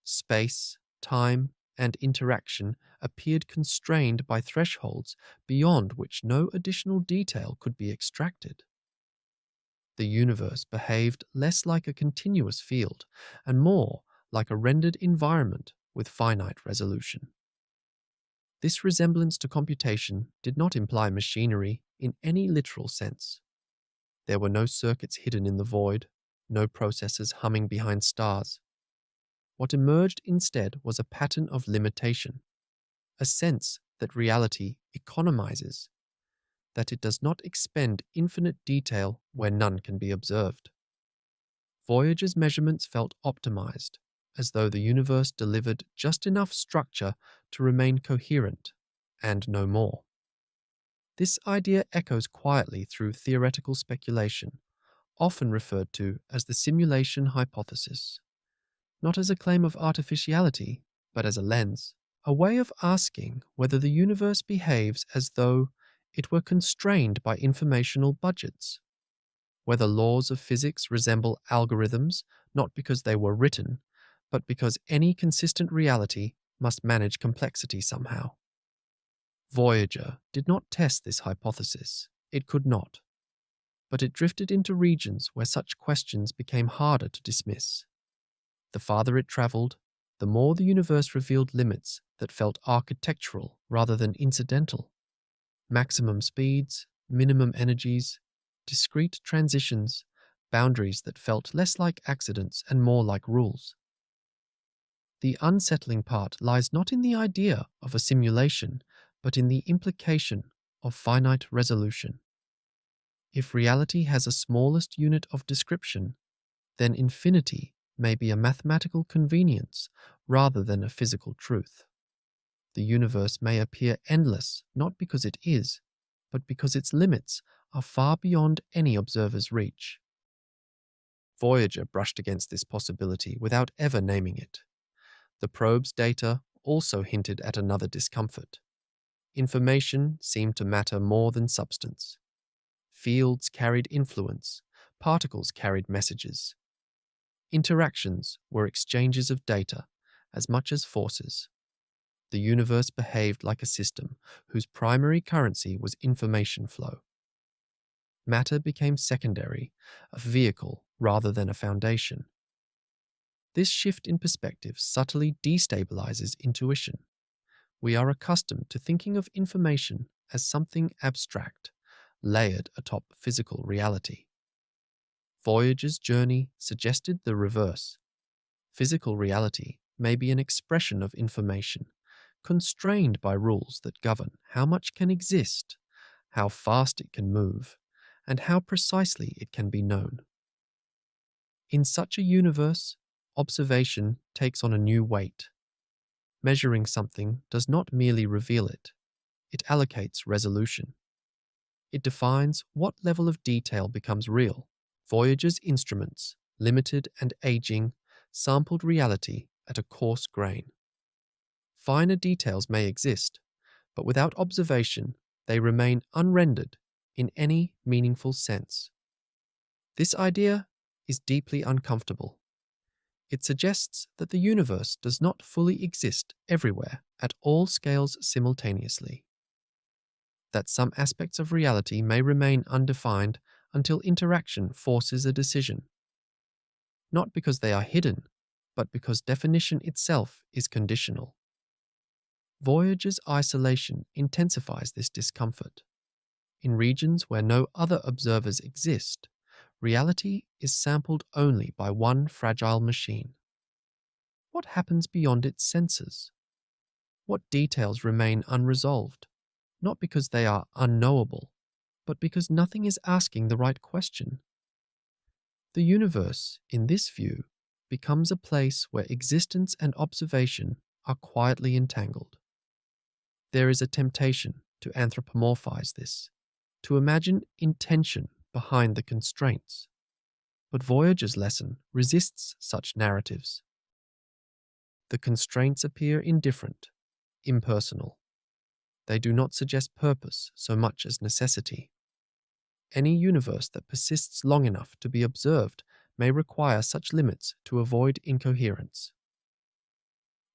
Space, time, and interaction appeared constrained by thresholds beyond which no additional detail could be extracted. The universe behaved less like a continuous field and more like a rendered environment with finite resolution. This resemblance to computation did not imply machinery in any literal sense. There were no circuits hidden in the void, no processors humming behind stars. What emerged instead was a pattern of limitation, a sense that reality economizes, that it does not expend infinite detail where none can be observed. Voyager's measurements felt optimized, as though the universe delivered just enough structure to remain coherent, and no more. This idea echoes quietly through theoretical speculation, often referred to as the simulation hypothesis, not as a claim of artificiality, but as a lens, a way of asking whether the universe behaves as though it were constrained by informational budgets, whether laws of physics resemble algorithms not because they were written, but because any consistent reality must manage complexity somehow. Voyager did not test this hypothesis. It could not. But it drifted into regions where such questions became harder to dismiss. The farther it traveled, the more the universe revealed limits that felt architectural rather than incidental. Maximum speeds, minimum energies, discrete transitions, boundaries that felt less like accidents and more like rules. The unsettling part lies not in the idea of a simulation, but in the implication of finite resolution. If reality has a smallest unit of description, then infinity may be a mathematical convenience rather than a physical truth. The universe may appear endless not because it is, but because its limits are far beyond any observer's reach. Voyager brushed against this possibility without ever naming it. The probe's data also hinted at another discomfort. Information seemed to matter more than substance. Fields carried influence, particles carried messages. Interactions were exchanges of data as much as forces. The universe behaved like a system whose primary currency was information flow. Matter became secondary, a vehicle rather than a foundation. This shift in perspective subtly destabilizes intuition. We are accustomed to thinking of information as something abstract, layered atop physical reality. Voyager's journey suggested the reverse. Physical reality may be an expression of information, constrained by rules that govern how much can exist, how fast it can move, and how precisely it can be known. In such a universe, observation takes on a new weight. Measuring something does not merely reveal it, it allocates resolution. It defines what level of detail becomes real. Voyager's instruments, limited and aging, sampled reality at a coarse grain. Finer details may exist, but without observation, they remain unrendered in any meaningful sense. This idea is deeply uncomfortable. It suggests that the universe does not fully exist everywhere at all scales simultaneously. That some aspects of reality may remain undefined until interaction forces a decision. not because they are hidden, but because definition itself is conditional. Voyager's isolation intensifies this discomfort. In regions where no other observers exist, reality is sampled only by one fragile machine. What happens beyond its sensors? What details remain unresolved, not because they are unknowable, but because nothing is asking the right question? The universe, in this view, becomes a place where existence and observation are quietly entangled. There is a temptation to anthropomorphize this, to imagine intention behind the constraints. But Voyager's lesson resists such narratives. The constraints appear indifferent, impersonal. They do not suggest purpose so much as necessity. Any universe that persists long enough to be observed may require such limits to avoid incoherence.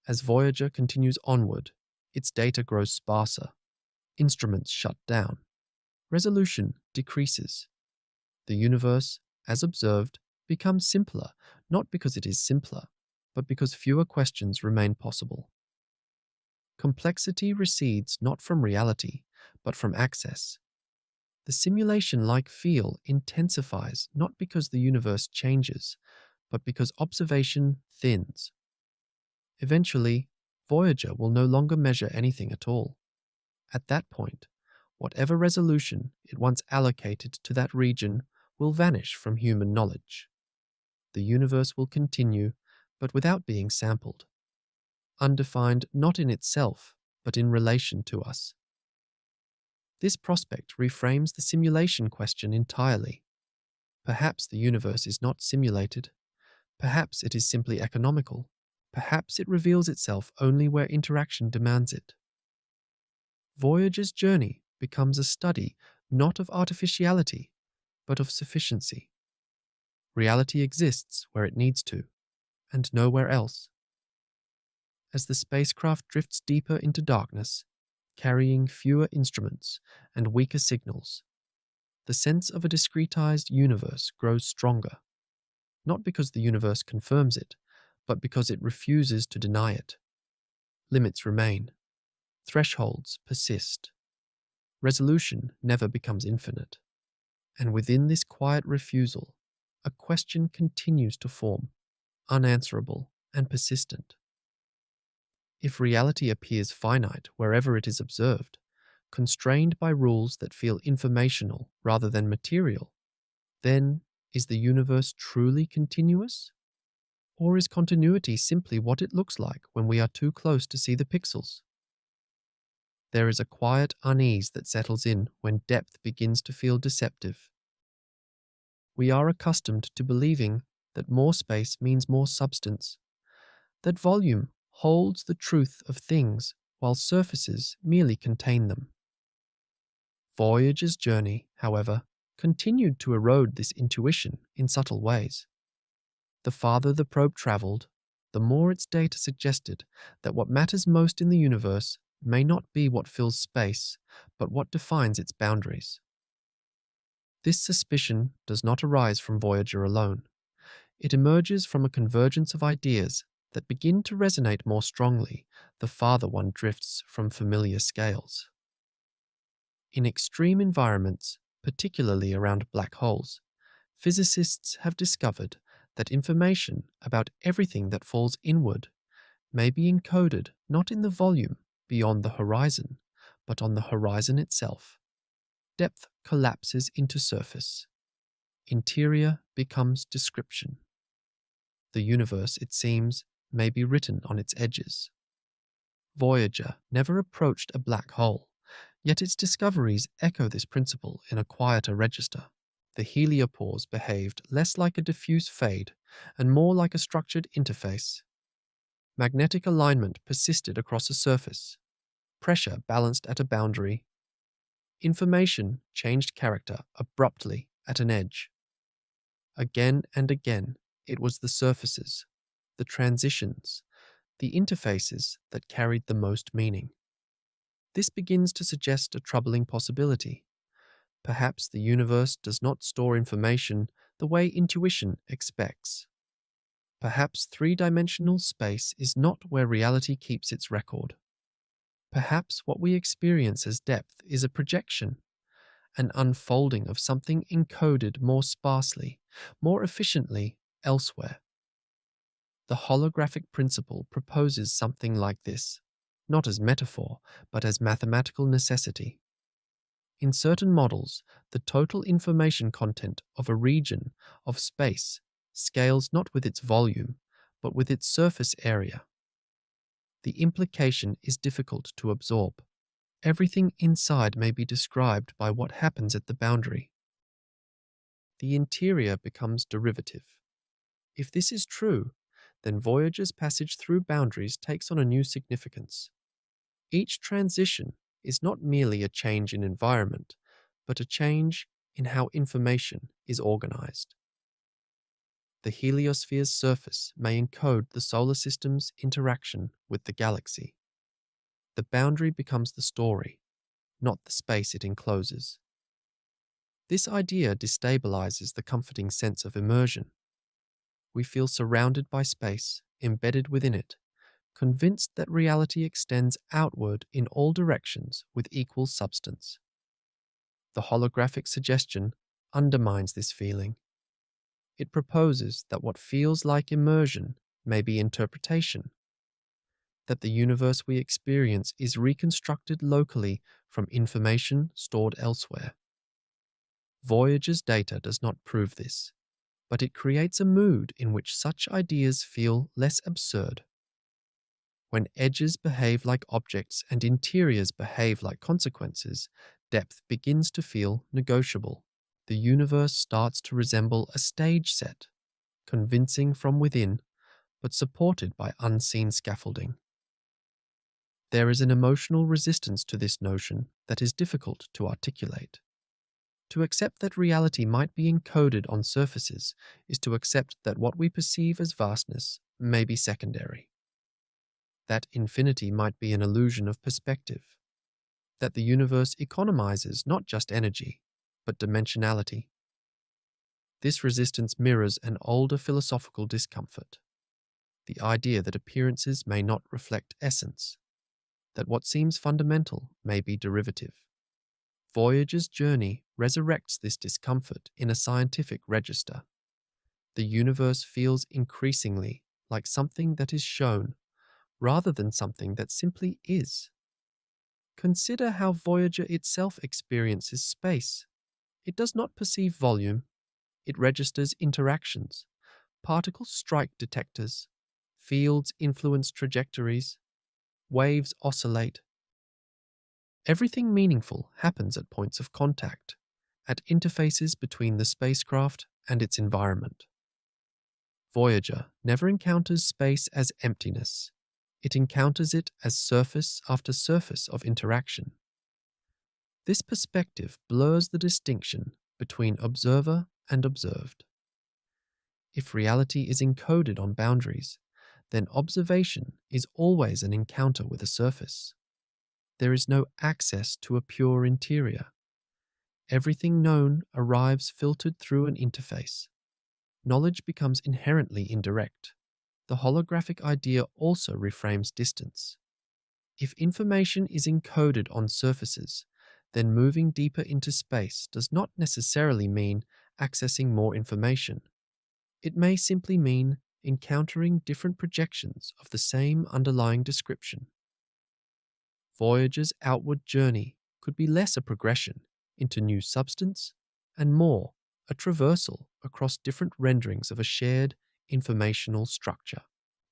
As Voyager continues onward, its data grows sparser, instruments shut down, resolution decreases. The universe, as observed, becomes simpler, not because it is simpler, but because fewer questions remain possible. Complexity recedes not from reality, but from access. The simulation-like feel intensifies not because the universe changes, but because observation thins. Eventually, Voyager will no longer measure anything at all. At that point, whatever resolution it once allocated to that region will vanish from human knowledge. The universe will continue, but without being sampled, undefined not in itself, but in relation to us. This prospect reframes the simulation question entirely. Perhaps the universe is not simulated. Perhaps it is simply economical. Perhaps it reveals itself only where interaction demands it. Voyager's journey becomes a study not of artificiality, but of sufficiency. Reality exists where it needs to, and nowhere else. As the spacecraft drifts deeper into darkness, carrying fewer instruments and weaker signals, the sense of a discretized universe grows stronger, not because the universe confirms it, but because it refuses to deny it. Limits remain. Thresholds persist. Resolution never becomes infinite. And within this quiet refusal, a question continues to form, unanswerable and persistent. If reality appears finite wherever it is observed, constrained by rules that feel informational rather than material, then is the universe truly continuous? Or is continuity simply what it looks like when we are too close to see the pixels? There is a quiet unease that settles in when depth begins to feel deceptive. We are accustomed to believing that more space means more substance, that volume holds the truth of things while surfaces merely contain them. Voyager's journey, however, continued to erode this intuition in subtle ways. The farther the probe traveled, the more its data suggested that what matters most in the universe may not be what fills space, but what defines its boundaries. This suspicion does not arise from Voyager alone. It emerges from a convergence of ideas that begin to resonate more strongly the farther one drifts from familiar scales. In extreme environments, particularly around black holes, physicists have discovered that information about everything that falls inward may be encoded not in the volume beyond the horizon, but on the horizon itself. Depth collapses into surface. Interior becomes description. The universe, it seems, may be written on its edges. Voyager never approached a black hole, yet its discoveries echo this principle in a quieter register. The heliopause behaved less like a diffuse fade and more like a structured interface. Magnetic alignment persisted across a surface. Pressure balanced at a boundary. Information changed character abruptly at an edge. Again and again, it was the surfaces, the transitions, the interfaces that carried the most meaning. This begins to suggest a troubling possibility. Perhaps the universe does not store information the way intuition expects. Perhaps three-dimensional space is not where reality keeps its record. Perhaps what we experience as depth is a projection, an unfolding of something encoded more sparsely, more efficiently elsewhere. The holographic principle proposes something like this, not as metaphor, but as mathematical necessity. In certain models, the total information content of a region of space scales not with its volume, but with its surface area. The implication is difficult to absorb. Everything inside may be described by what happens at the boundary. The interior becomes derivative. If this is true, then Voyager's passage through boundaries takes on a new significance. Each transition is not merely a change in environment, but a change in how information is organized. The heliosphere's surface may encode the solar system's interaction with the galaxy. The boundary becomes the story, not the space it encloses. This idea destabilizes the comforting sense of immersion. We feel surrounded by space, embedded within it, convinced that reality extends outward in all directions with equal substance. The holographic suggestion undermines this feeling. It proposes that what feels like immersion may be interpretation, that the universe we experience is reconstructed locally from information stored elsewhere. Voyager's data does not prove this, but it creates a mood in which such ideas feel less absurd. When edges behave like objects and interiors behave like consequences, depth begins to feel negotiable. The universe starts to resemble a stage set, convincing from within, but supported by unseen scaffolding. There is an emotional resistance to this notion that is difficult to articulate. To accept that reality might be encoded on surfaces is to accept that what we perceive as vastness may be secondary. That infinity might be an illusion of perspective. That the universe economizes not just energy, but dimensionality. This resistance mirrors an older philosophical discomfort. The idea that appearances may not reflect essence. That what seems fundamental may be derivative. Voyager's journey resurrects this discomfort in a scientific register. The universe feels increasingly like something that is shown, rather than something that simply is. Consider how Voyager itself experiences space. It does not perceive volume. It registers interactions. Particles strike detectors. Fields influence trajectories. Waves oscillate. Everything meaningful happens at points of contact, at interfaces between the spacecraft and its environment. Voyager never encounters space as emptiness. It encounters it as surface after surface of interaction. This perspective blurs the distinction between observer and observed. If reality is encoded on boundaries, then observation is always an encounter with a surface. There is no access to a pure interior. Everything known arrives filtered through an interface. Knowledge becomes inherently indirect. The holographic idea also reframes distance. If information is encoded on surfaces, then moving deeper into space does not necessarily mean accessing more information. It may simply mean encountering different projections of the same underlying description. Voyager's outward journey could be less a progression into new substance and more a traversal across different renderings of a shared informational structure.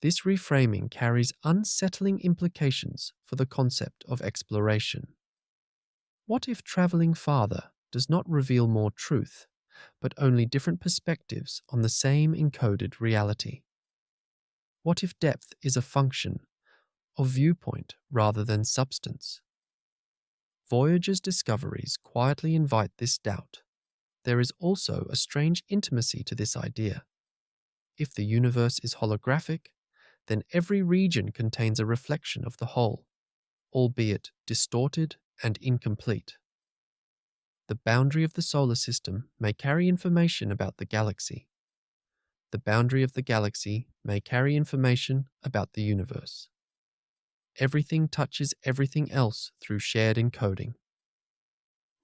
This reframing carries unsettling implications for the concept of exploration. What if traveling farther does not reveal more truth, but only different perspectives on the same encoded reality? What if depth is a function of viewpoint rather than substance? Voyager's discoveries quietly invite this doubt. There is also a strange intimacy to this idea. If the universe is holographic, then every region contains a reflection of the whole, albeit distorted and incomplete. The boundary of the solar system may carry information about the galaxy. The boundary of the galaxy may carry information about the universe. Everything touches everything else through shared encoding.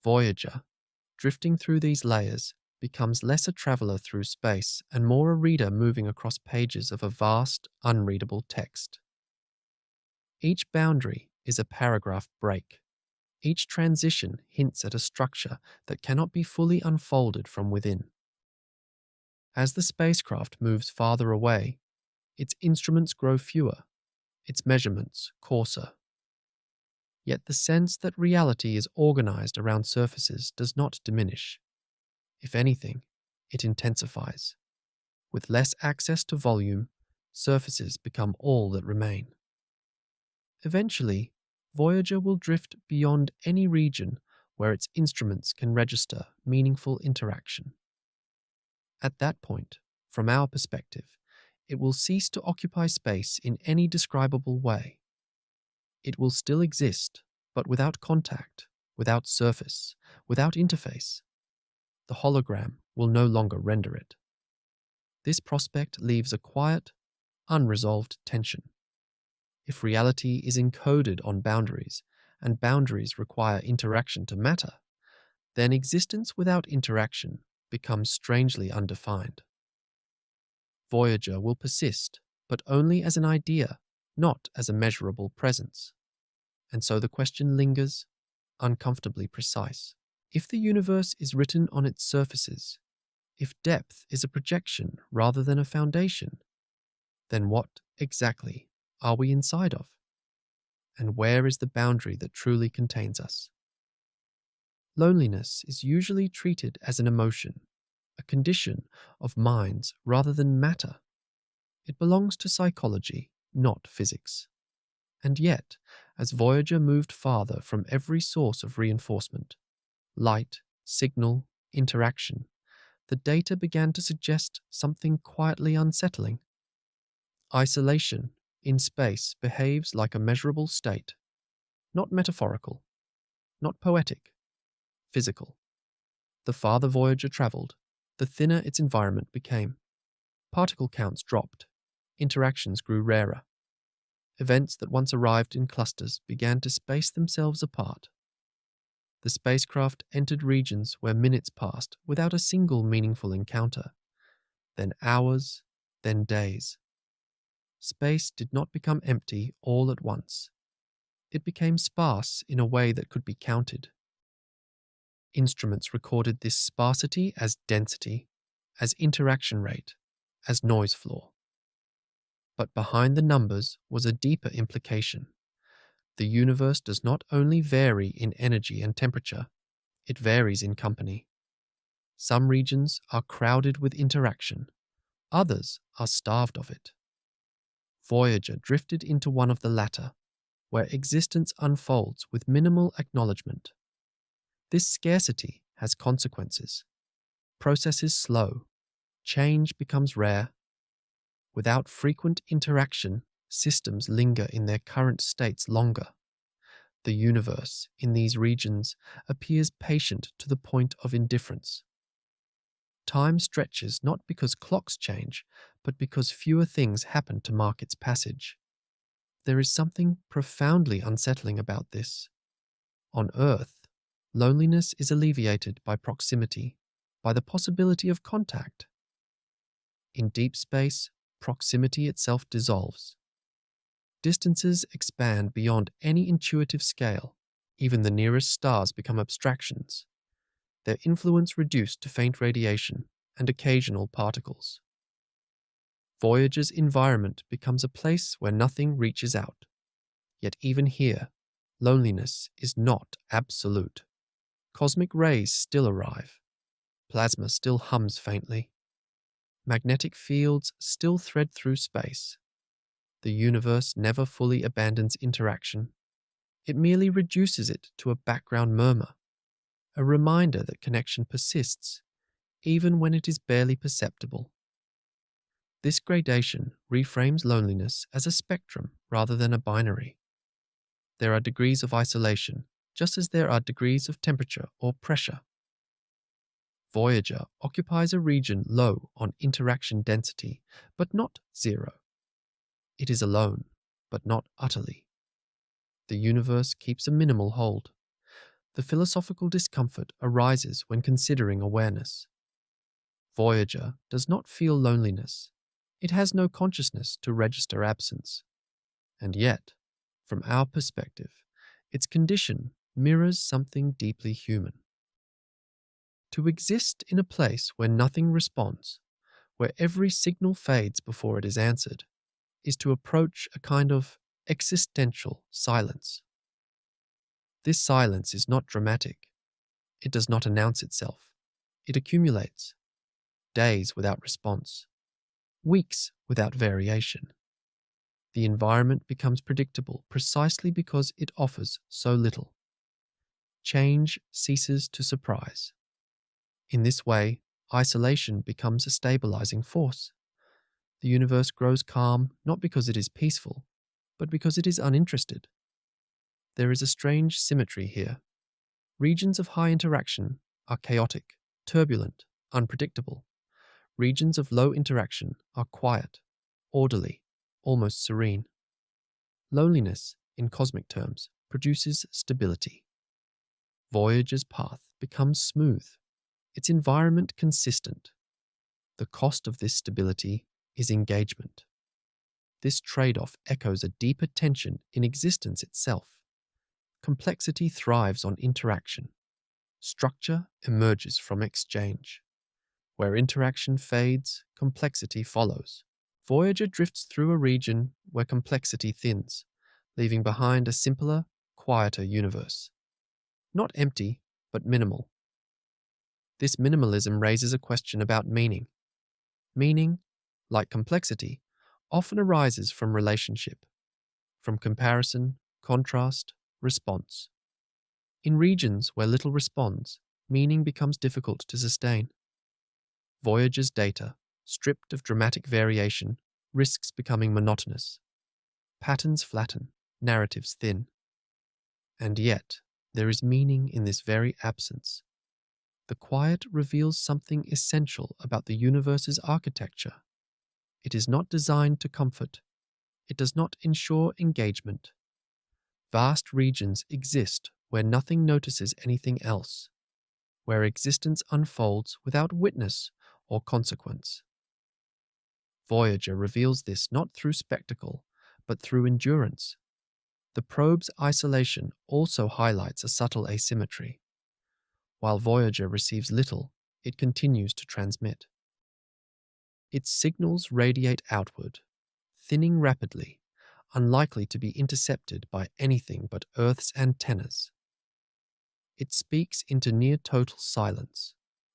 Voyager, drifting through these layers, becomes less a traveler through space and more a reader moving across pages of a vast, unreadable text. Each boundary is a paragraph break. Each transition hints at a structure that cannot be fully unfolded from within. As the spacecraft moves farther away, its instruments grow fewer, its measurements coarser. Yet the sense that reality is organized around surfaces does not diminish. If anything, it intensifies. With less access to volume, surfaces become all that remain. Eventually, Voyager will drift beyond any region where its instruments can register meaningful interaction. At that point, from our perspective, it will cease to occupy space in any describable way. It will still exist, but without contact, without surface, without interface. The hologram will no longer render it. This prospect leaves a quiet, unresolved tension. If reality is encoded on boundaries, and boundaries require interaction to matter, then existence without interaction becomes strangely undefined. Voyager will persist, but only as an idea, not as a measurable presence. And so the question lingers, uncomfortably precise. If the universe is written on its surfaces, if depth is a projection rather than a foundation, then what exactly are we inside of? And where is the boundary that truly contains us? Loneliness is usually treated as an emotion, a condition of minds rather than matter. It belongs to psychology, not physics. And yet, as Voyager moved farther from every source of reinforcement, light, signal, interaction, the data began to suggest something quietly unsettling. Isolation in space behaves like a measurable state, not metaphorical, not poetic, physical. The farther Voyager traveled, the thinner its environment became. Particle counts dropped, interactions grew rarer. Events that once arrived in clusters began to space themselves apart. The spacecraft entered regions where minutes passed without a single meaningful encounter, then hours, then days. Space did not become empty all at once. It became sparse in a way that could be counted. Instruments recorded this sparsity as density, as interaction rate, as noise floor. But behind the numbers was a deeper implication. The universe does not only vary in energy and temperature, it varies in company. Some regions are crowded with interaction, others are starved of it. Voyager drifted into one of the latter, where existence unfolds with minimal acknowledgement. This scarcity has consequences. Processes slow, change becomes rare. Without frequent interaction, systems linger in their current states longer. The universe, in these regions, appears patient to the point of indifference. Time stretches not because clocks change, but because fewer things happen to mark its passage. There is something profoundly unsettling about this. On Earth, loneliness is alleviated by proximity, by the possibility of contact. In deep space, proximity itself dissolves. Distances expand beyond any intuitive scale. Even the nearest stars become abstractions, their influence reduced to faint radiation and occasional particles. Voyager's environment becomes a place where nothing reaches out. Yet even here, loneliness is not absolute. Cosmic rays still arrive. Plasma still hums faintly. Magnetic fields still thread through space. The universe never fully abandons interaction. It merely reduces it to a background murmur, a reminder that connection persists, even when it is barely perceptible. This gradation reframes loneliness as a spectrum rather than a binary. There are degrees of isolation, just as there are degrees of temperature or pressure. Voyager occupies a region low on interaction density, but not zero. It is alone, but not utterly. The universe keeps a minimal hold. The philosophical discomfort arises when considering awareness. Voyager does not feel loneliness. It has no consciousness to register absence. And yet, from our perspective, its condition mirrors something deeply human. To exist in a place where nothing responds, where every signal fades before it is answered, is to approach a kind of existential silence. This silence is not dramatic. It does not announce itself. It accumulates. Days without response. Weeks without variation. The environment becomes predictable precisely because it offers so little. Change ceases to surprise. In this way, isolation becomes a stabilizing force. The universe grows calm not because it is peaceful, but because it is uninterested. There is a strange symmetry here. Regions of high interaction are chaotic, turbulent, unpredictable. Regions of low interaction are quiet, orderly, almost serene. Loneliness, in cosmic terms, produces stability. Voyager's path becomes smooth, its environment consistent. The cost of this stability is engagement. This trade-off echoes a deeper tension in existence itself. Complexity thrives on interaction. Structure emerges from exchange. Where interaction fades, complexity follows. Voyager drifts through a region where complexity thins, leaving behind a simpler, quieter universe. Not empty, but minimal. This minimalism raises a question about meaning. Meaning, like complexity, often arises from relationship, from comparison, contrast, response. In regions where little responds, meaning becomes difficult to sustain. Voyager's data, stripped of dramatic variation, risks becoming monotonous. Patterns flatten, narratives thin. And yet, there is meaning in this very absence. The quiet reveals something essential about the universe's architecture. It is not designed to comfort. It does not ensure engagement. Vast regions exist where nothing notices anything else, where existence unfolds without witness or consequence. Voyager reveals this not through spectacle, but through endurance. The probe's isolation also highlights a subtle asymmetry. While Voyager receives little, it continues to transmit. Its signals radiate outward, thinning rapidly, unlikely to be intercepted by anything but Earth's antennas. It speaks into near-total silence.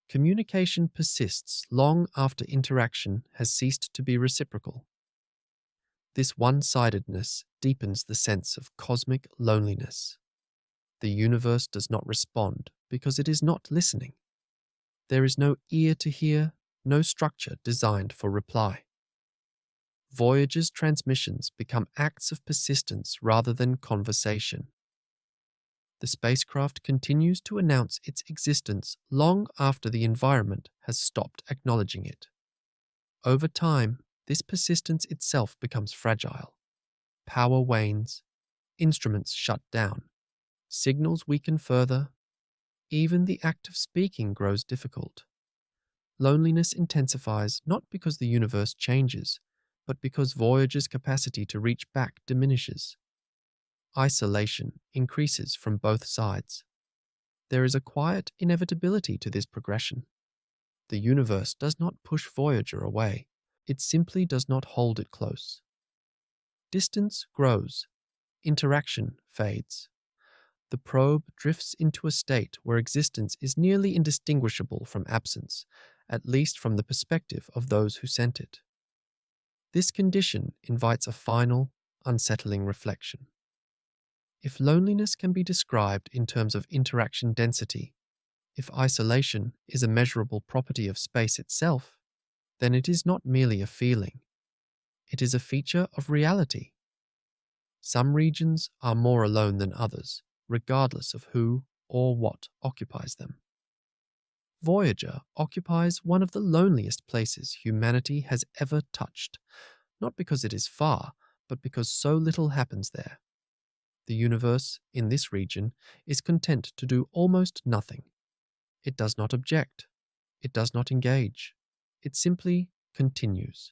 Communication persists long after interaction has ceased to be reciprocal. This one-sidedness deepens the sense of cosmic loneliness. The universe does not respond because it is not listening. There is no ear to hear, no structure designed for reply. Voyager's transmissions become acts of persistence rather than conversation. The spacecraft continues to announce its existence long after the environment has stopped acknowledging it. Over time, this persistence itself becomes fragile. Power wanes, instruments shut down, signals weaken further, even the act of speaking grows difficult. Loneliness intensifies not because the universe changes, but because Voyager's capacity to reach back diminishes. Isolation increases from both sides. There is a quiet inevitability to this progression. The universe does not push Voyager away. It simply does not hold it close. Distance grows. Interaction fades. The probe drifts into a state where existence is nearly indistinguishable from absence, at least from the perspective of those who sent it. This condition invites a final, unsettling reflection. If loneliness can be described in terms of interaction density, if isolation is a measurable property of space itself, then it is not merely a feeling. It is a feature of reality. Some regions are more alone than others, regardless of who or what occupies them. Voyager occupies one of the loneliest places humanity has ever touched, not because it is far, but because so little happens there. The universe, in this region, is content to do almost nothing. It does not object. It does not engage. It simply continues.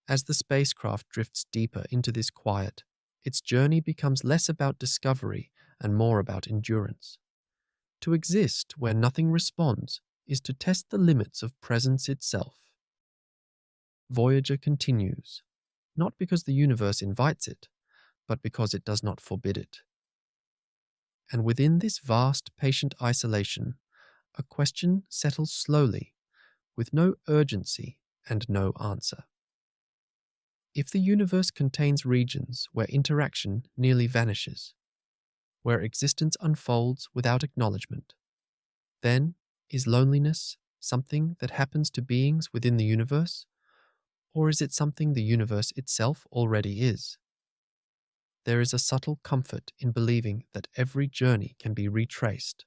As the spacecraft drifts deeper into this quiet, its journey becomes less about discovery and more about endurance. To exist where nothing responds is to test the limits of presence itself. Voyager continues, not because the universe invites it, but because it does not forbid it. And within this vast, patient isolation, a question settles slowly, with no urgency and no answer. If the universe contains regions where interaction nearly vanishes, where existence unfolds without acknowledgement, then is loneliness something that happens to beings within the universe, or is it something the universe itself already is? There is a subtle comfort in believing that every journey can be retraced,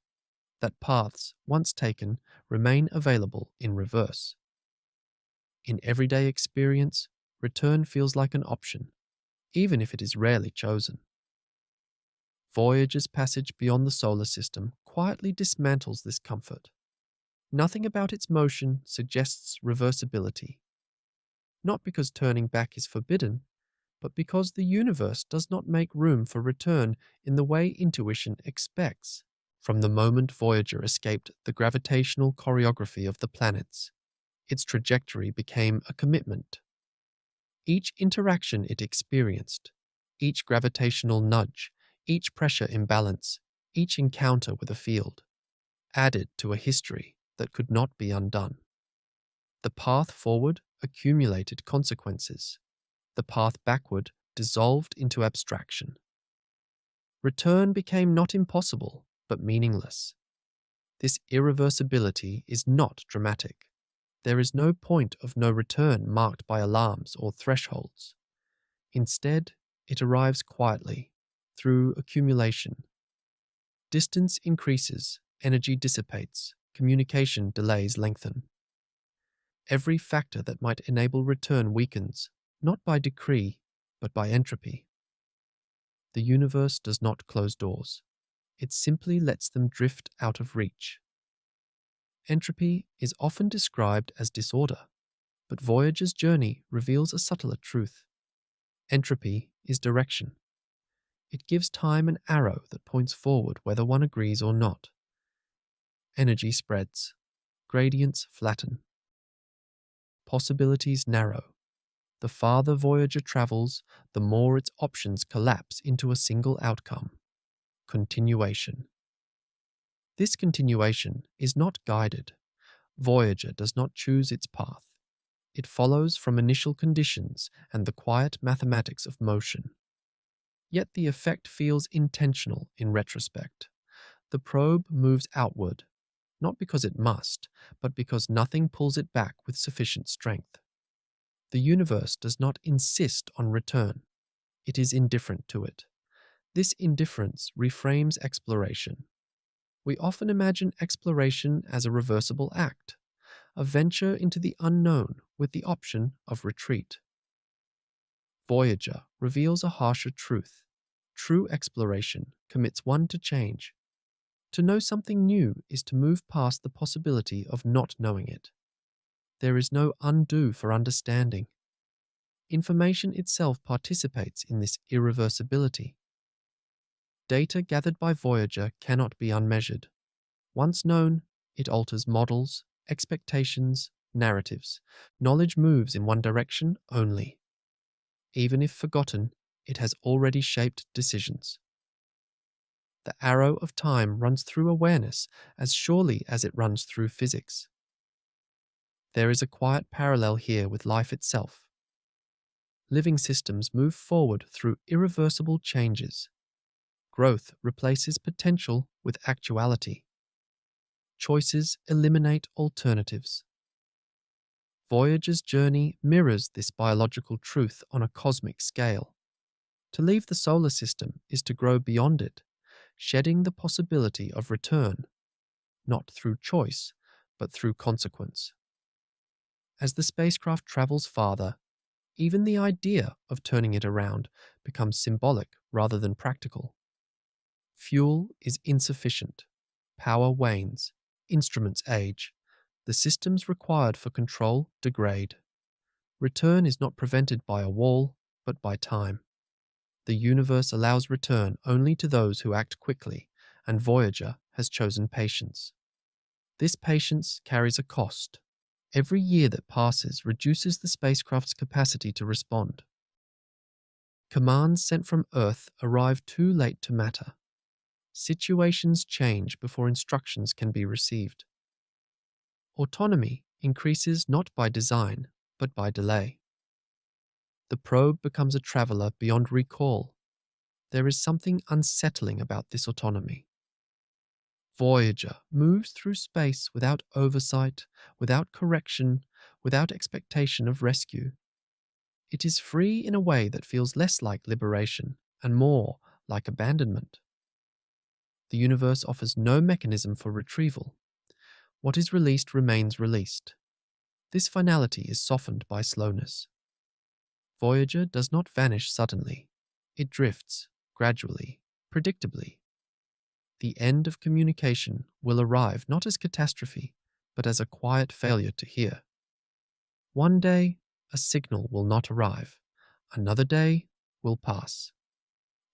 that paths once taken remain available in reverse. In everyday experience, return feels like an option, even if it is rarely chosen. Voyager's passage beyond the solar system quietly dismantles this comfort. Nothing about its motion suggests reversibility, not because turning back is forbidden, but because the universe does not make room for return in the way intuition expects. From the moment Voyager escaped the gravitational choreography of the planets, its trajectory became a commitment. Each interaction it experienced, each gravitational nudge, each pressure imbalance, each encounter with a field, added to a history that could not be undone. The path forward accumulated consequences. The path backward dissolved into abstraction. Return became not impossible, but meaningless. This irreversibility is not dramatic. There is no point of no return marked by alarms or thresholds. Instead, it arrives quietly, through accumulation. Distance increases, energy dissipates, communication delays lengthen. Every factor that might enable return weakens, not by decree, but by entropy. The universe does not close doors. It simply lets them drift out of reach. Entropy is often described as disorder, but Voyager's journey reveals a subtler truth. Entropy is direction. It gives time an arrow that points forward whether one agrees or not. Energy spreads. Gradients flatten. Possibilities narrow. The farther Voyager travels, the more its options collapse into a single outcome: continuation. This continuation is not guided. Voyager does not choose its path. It follows from initial conditions and the quiet mathematics of motion. Yet the effect feels intentional in retrospect. The probe moves outward, not because it must, but because nothing pulls it back with sufficient strength. The universe does not insist on return. It is indifferent to it. This indifference reframes exploration. We often imagine exploration as a reversible act, a venture into the unknown with the option of retreat. Voyager reveals a harsher truth. True exploration commits one to change. To know something new is to move past the possibility of not knowing it. There is no undo for understanding. Information itself participates in this irreversibility. Data gathered by Voyager cannot be unmeasured. Once known, it alters models, expectations, narratives. Knowledge moves in one direction only. Even if forgotten, it has already shaped decisions. The arrow of time runs through awareness as surely as it runs through physics. There is a quiet parallel here with life itself. Living systems move forward through irreversible changes. Growth replaces potential with actuality. Choices eliminate alternatives. Voyager's journey mirrors this biological truth on a cosmic scale. To leave the solar system is to grow beyond it, shedding the possibility of return. not through choice, but through consequence. As the spacecraft travels farther, even the idea of turning it around becomes symbolic rather than practical. Fuel is insufficient, power wanes, instruments age, the systems required for control degrade. Return is not prevented by a wall, but by time. The universe allows return only to those who act quickly, and Voyager has chosen patience. This patience carries a cost. Every year that passes reduces the spacecraft's capacity to respond. Commands sent from Earth arrive too late to matter. Situations change before instructions can be received. Autonomy increases not by design, but by delay. The probe becomes a traveler beyond recall. There is something unsettling about this autonomy. Voyager moves through space without oversight, without correction, without expectation of rescue. It is free in a way that feels less like liberation and more like abandonment. The universe offers no mechanism for retrieval. What is released remains released. This finality is softened by slowness. Voyager does not vanish suddenly. It drifts, gradually, predictably. The end of communication will arrive not as catastrophe, but as a quiet failure to hear. One day, a signal will not arrive. Another day will pass.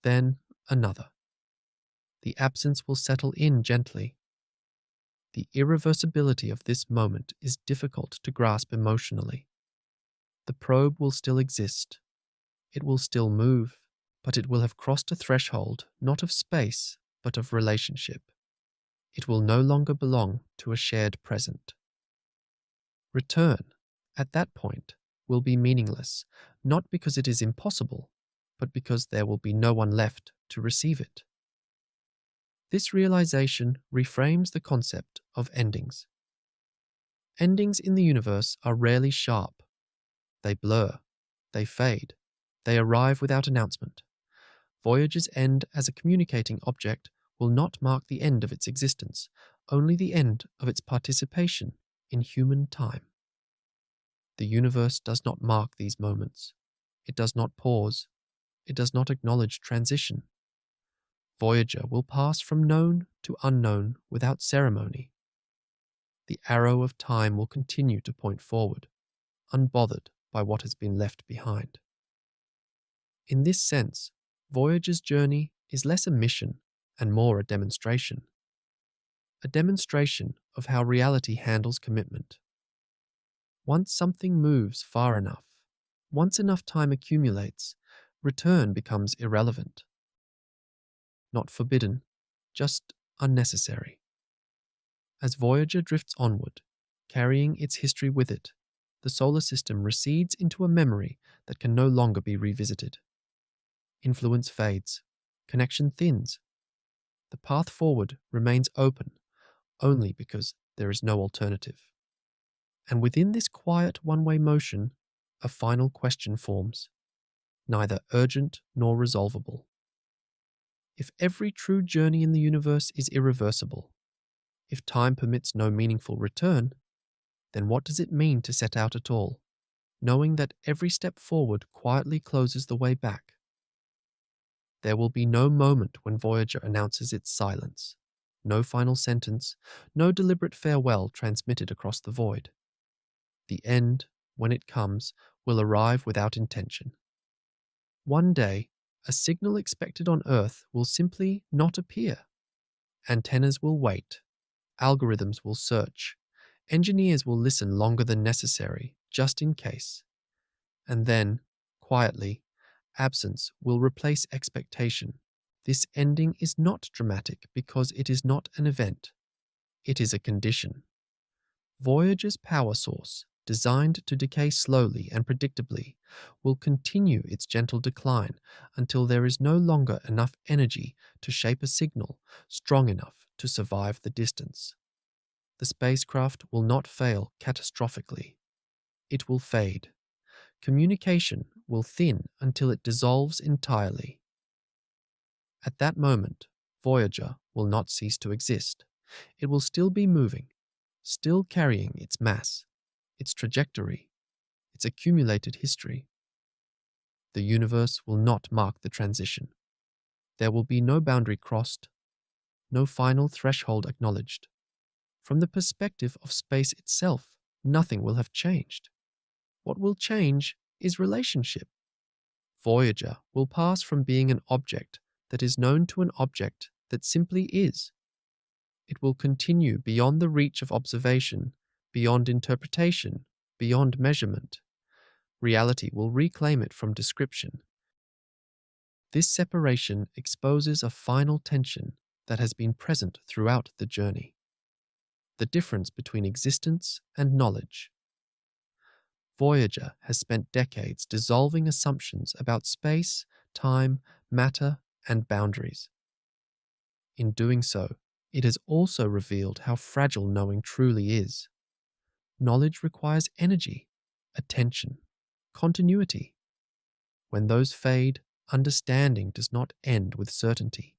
Then another. The absence will settle in gently. The irreversibility of this moment is difficult to grasp emotionally. The probe will still exist. It will still move, but it will have crossed a threshold not of space, but of relationship. It will no longer belong to a shared present. Return, at that point, will be meaningless, not because it is impossible, but because there will be no one left to receive it. This realization reframes the concept of endings. Endings in the universe are rarely sharp. They blur, they fade, they arrive without announcement. Voyager's end as a communicating object will not mark the end of its existence, only the end of its participation in human time. The universe does not mark these moments. It does not pause. It does not acknowledge transition. Voyager will pass from known to unknown without ceremony. The arrow of time will continue to point forward, unbothered by what has been left behind. In this sense, Voyager's journey is less a mission and more a demonstration of how reality handles commitment. Once something moves far enough, once enough time accumulates, return becomes irrelevant. Not forbidden, just unnecessary. As Voyager drifts onward, carrying its history with it, the solar system recedes into a memory that can no longer be revisited. Influence fades, connection thins. The path forward remains open only because there is no alternative. And within this quiet one-way motion, a final question forms, neither urgent nor resolvable. If every true journey in the universe is irreversible, if time permits no meaningful return, then what does it mean to set out at all, knowing that every step forward quietly closes the way back? There will be no moment when Voyager announces its silence, no final sentence, no deliberate farewell transmitted across the void. The end, when it comes, will arrive without intention. One day, a signal expected on Earth will simply not appear. Antennas will wait. Algorithms will search. Engineers will listen longer than necessary, just in case. And then, quietly, absence will replace expectation. This ending is not dramatic because it is not an event. It is a condition. Voyager's power source, designed to decay slowly and predictably, will continue its gentle decline until there is no longer enough energy to shape a signal strong enough to survive the distance. The spacecraft will not fail catastrophically. It will fade. Communication will thin until it dissolves entirely. At that moment, Voyager will not cease to exist, it will still be moving, still carrying its mass, its trajectory, its accumulated history. The universe will not mark the transition. There will be no boundary crossed, no final threshold acknowledged. From the perspective of space itself, nothing will have changed. What will change is relationship. Voyager will pass from being an object that is known to an object that simply is. It will continue beyond the reach of observation, beyond interpretation, beyond measurement. Reality will reclaim it from description. This separation exposes a final tension that has been present throughout the journey: the difference between existence and knowledge. Voyager has spent decades dissolving assumptions about space, time, matter, and boundaries. In doing so, it has also revealed how fragile knowing truly is. Knowledge requires energy, attention, continuity. When those fade, understanding does not end with certainty.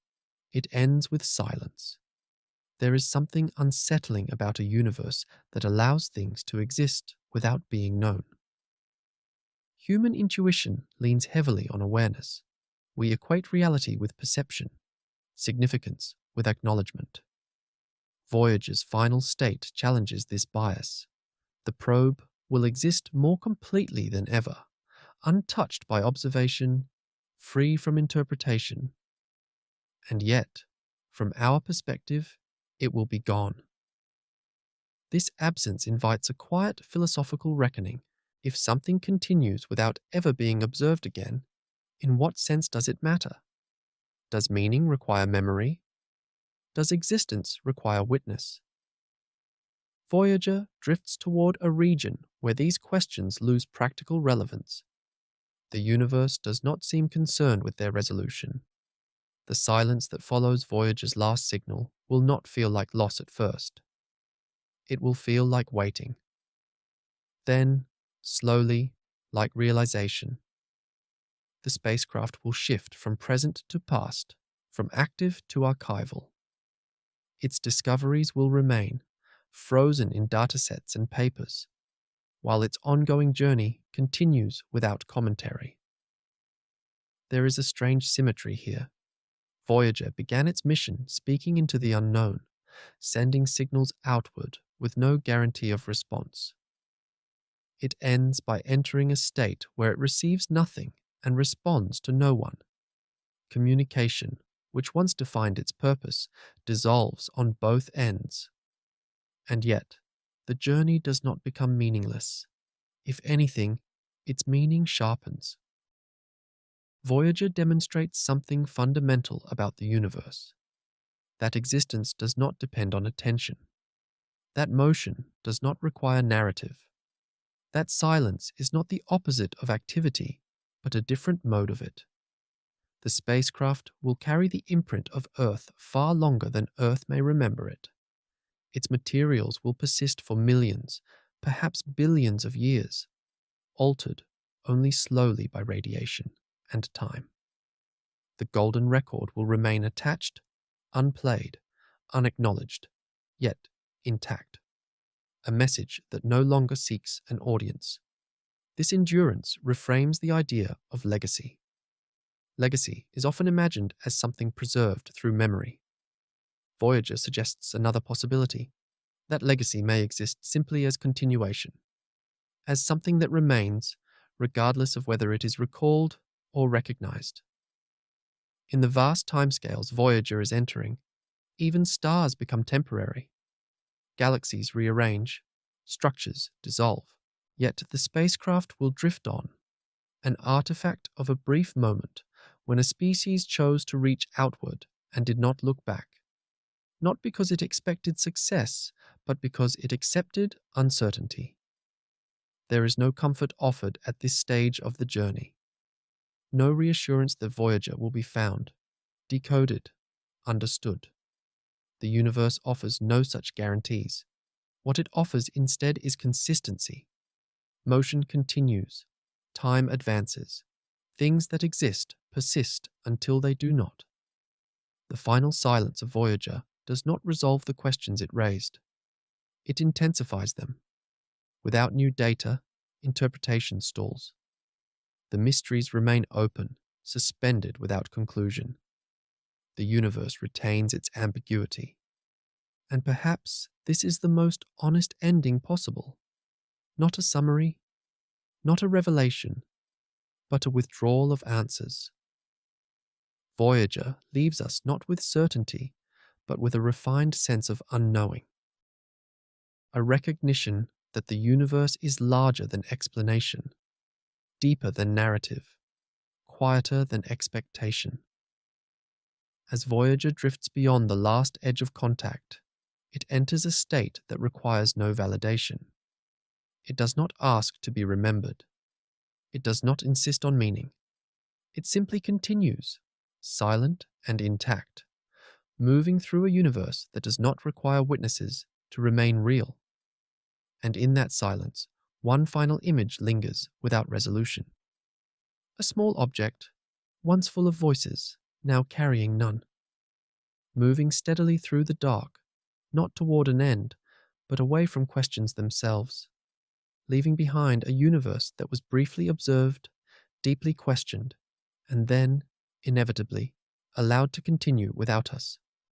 It ends with silence. There is something unsettling about a universe that allows things to exist without being known. Human intuition leans heavily on awareness. We equate reality with perception, significance with acknowledgement. Voyager's final state challenges this bias. The probe will exist more completely than ever, untouched by observation, free from interpretation. And yet, from our perspective, it will be gone. This absence invites a quiet philosophical reckoning. If something continues without ever being observed again, in what sense does it matter? Does meaning require memory? Does existence require witness? Voyager drifts toward a region where these questions lose practical relevance. The universe does not seem concerned with their resolution. The silence that follows Voyager's last signal will not feel like loss at first. It will feel like waiting. Then, slowly, like realization, the spacecraft will shift from present to past, from active to archival. Its discoveries will remain, frozen in datasets and papers, while its ongoing journey continues without commentary. There is a strange symmetry here. Voyager began its mission speaking into the unknown, sending signals outward with no guarantee of response. It ends by entering a state where it receives nothing and responds to no one. Communication, which once defined its purpose, dissolves on both ends. And yet, the journey does not become meaningless. If anything, its meaning sharpens. Voyager demonstrates something fundamental about the universe: that existence does not depend on attention, that motion does not require narrative, that silence is not the opposite of activity, but a different mode of it. The spacecraft will carry the imprint of Earth far longer than Earth may remember it. Its materials will persist for millions, perhaps billions of years, altered only slowly by radiation and time. The golden record will remain attached, unplayed, unacknowledged, yet intact. A message that no longer seeks an audience. This endurance reframes the idea of legacy. Legacy is often imagined as something preserved through memory. Voyager suggests another possibility: that legacy may exist simply as continuation, as something that remains regardless of whether it is recalled or recognized. In the vast timescales Voyager is entering, even stars become temporary. Galaxies rearrange, structures dissolve, yet the spacecraft will drift on, an artifact of a brief moment when a species chose to reach outward and did not look back, not because it expected success, but because it accepted uncertainty. There is no comfort offered at this stage of the journey. No reassurance that Voyager will be found, decoded, understood. The universe offers no such guarantees. What it offers instead is consistency. Motion continues. Time advances. Things that exist persist until they do not. The final silence of Voyager does not resolve the questions it raised. It intensifies them. Without new data, interpretation stalls. The mysteries remain open, suspended without conclusion. The universe retains its ambiguity. And perhaps this is the most honest ending possible. Not a summary, not a revelation, but a withdrawal of answers. Voyager leaves us not with certainty, but with a refined sense of unknowing. A recognition that the universe is larger than explanation, deeper than narrative, quieter than expectation. As Voyager drifts beyond the last edge of contact, it enters a state that requires no validation. It does not ask to be remembered. It does not insist on meaning. It simply continues, silent and intact, moving through a universe that does not require witnesses to remain real. And in that silence, one final image lingers without resolution. A small object, once full of voices, now carrying none. Moving steadily through the dark, not toward an end, but away from questions themselves. Leaving behind a universe that was briefly observed, deeply questioned, and then, inevitably, allowed to continue without us.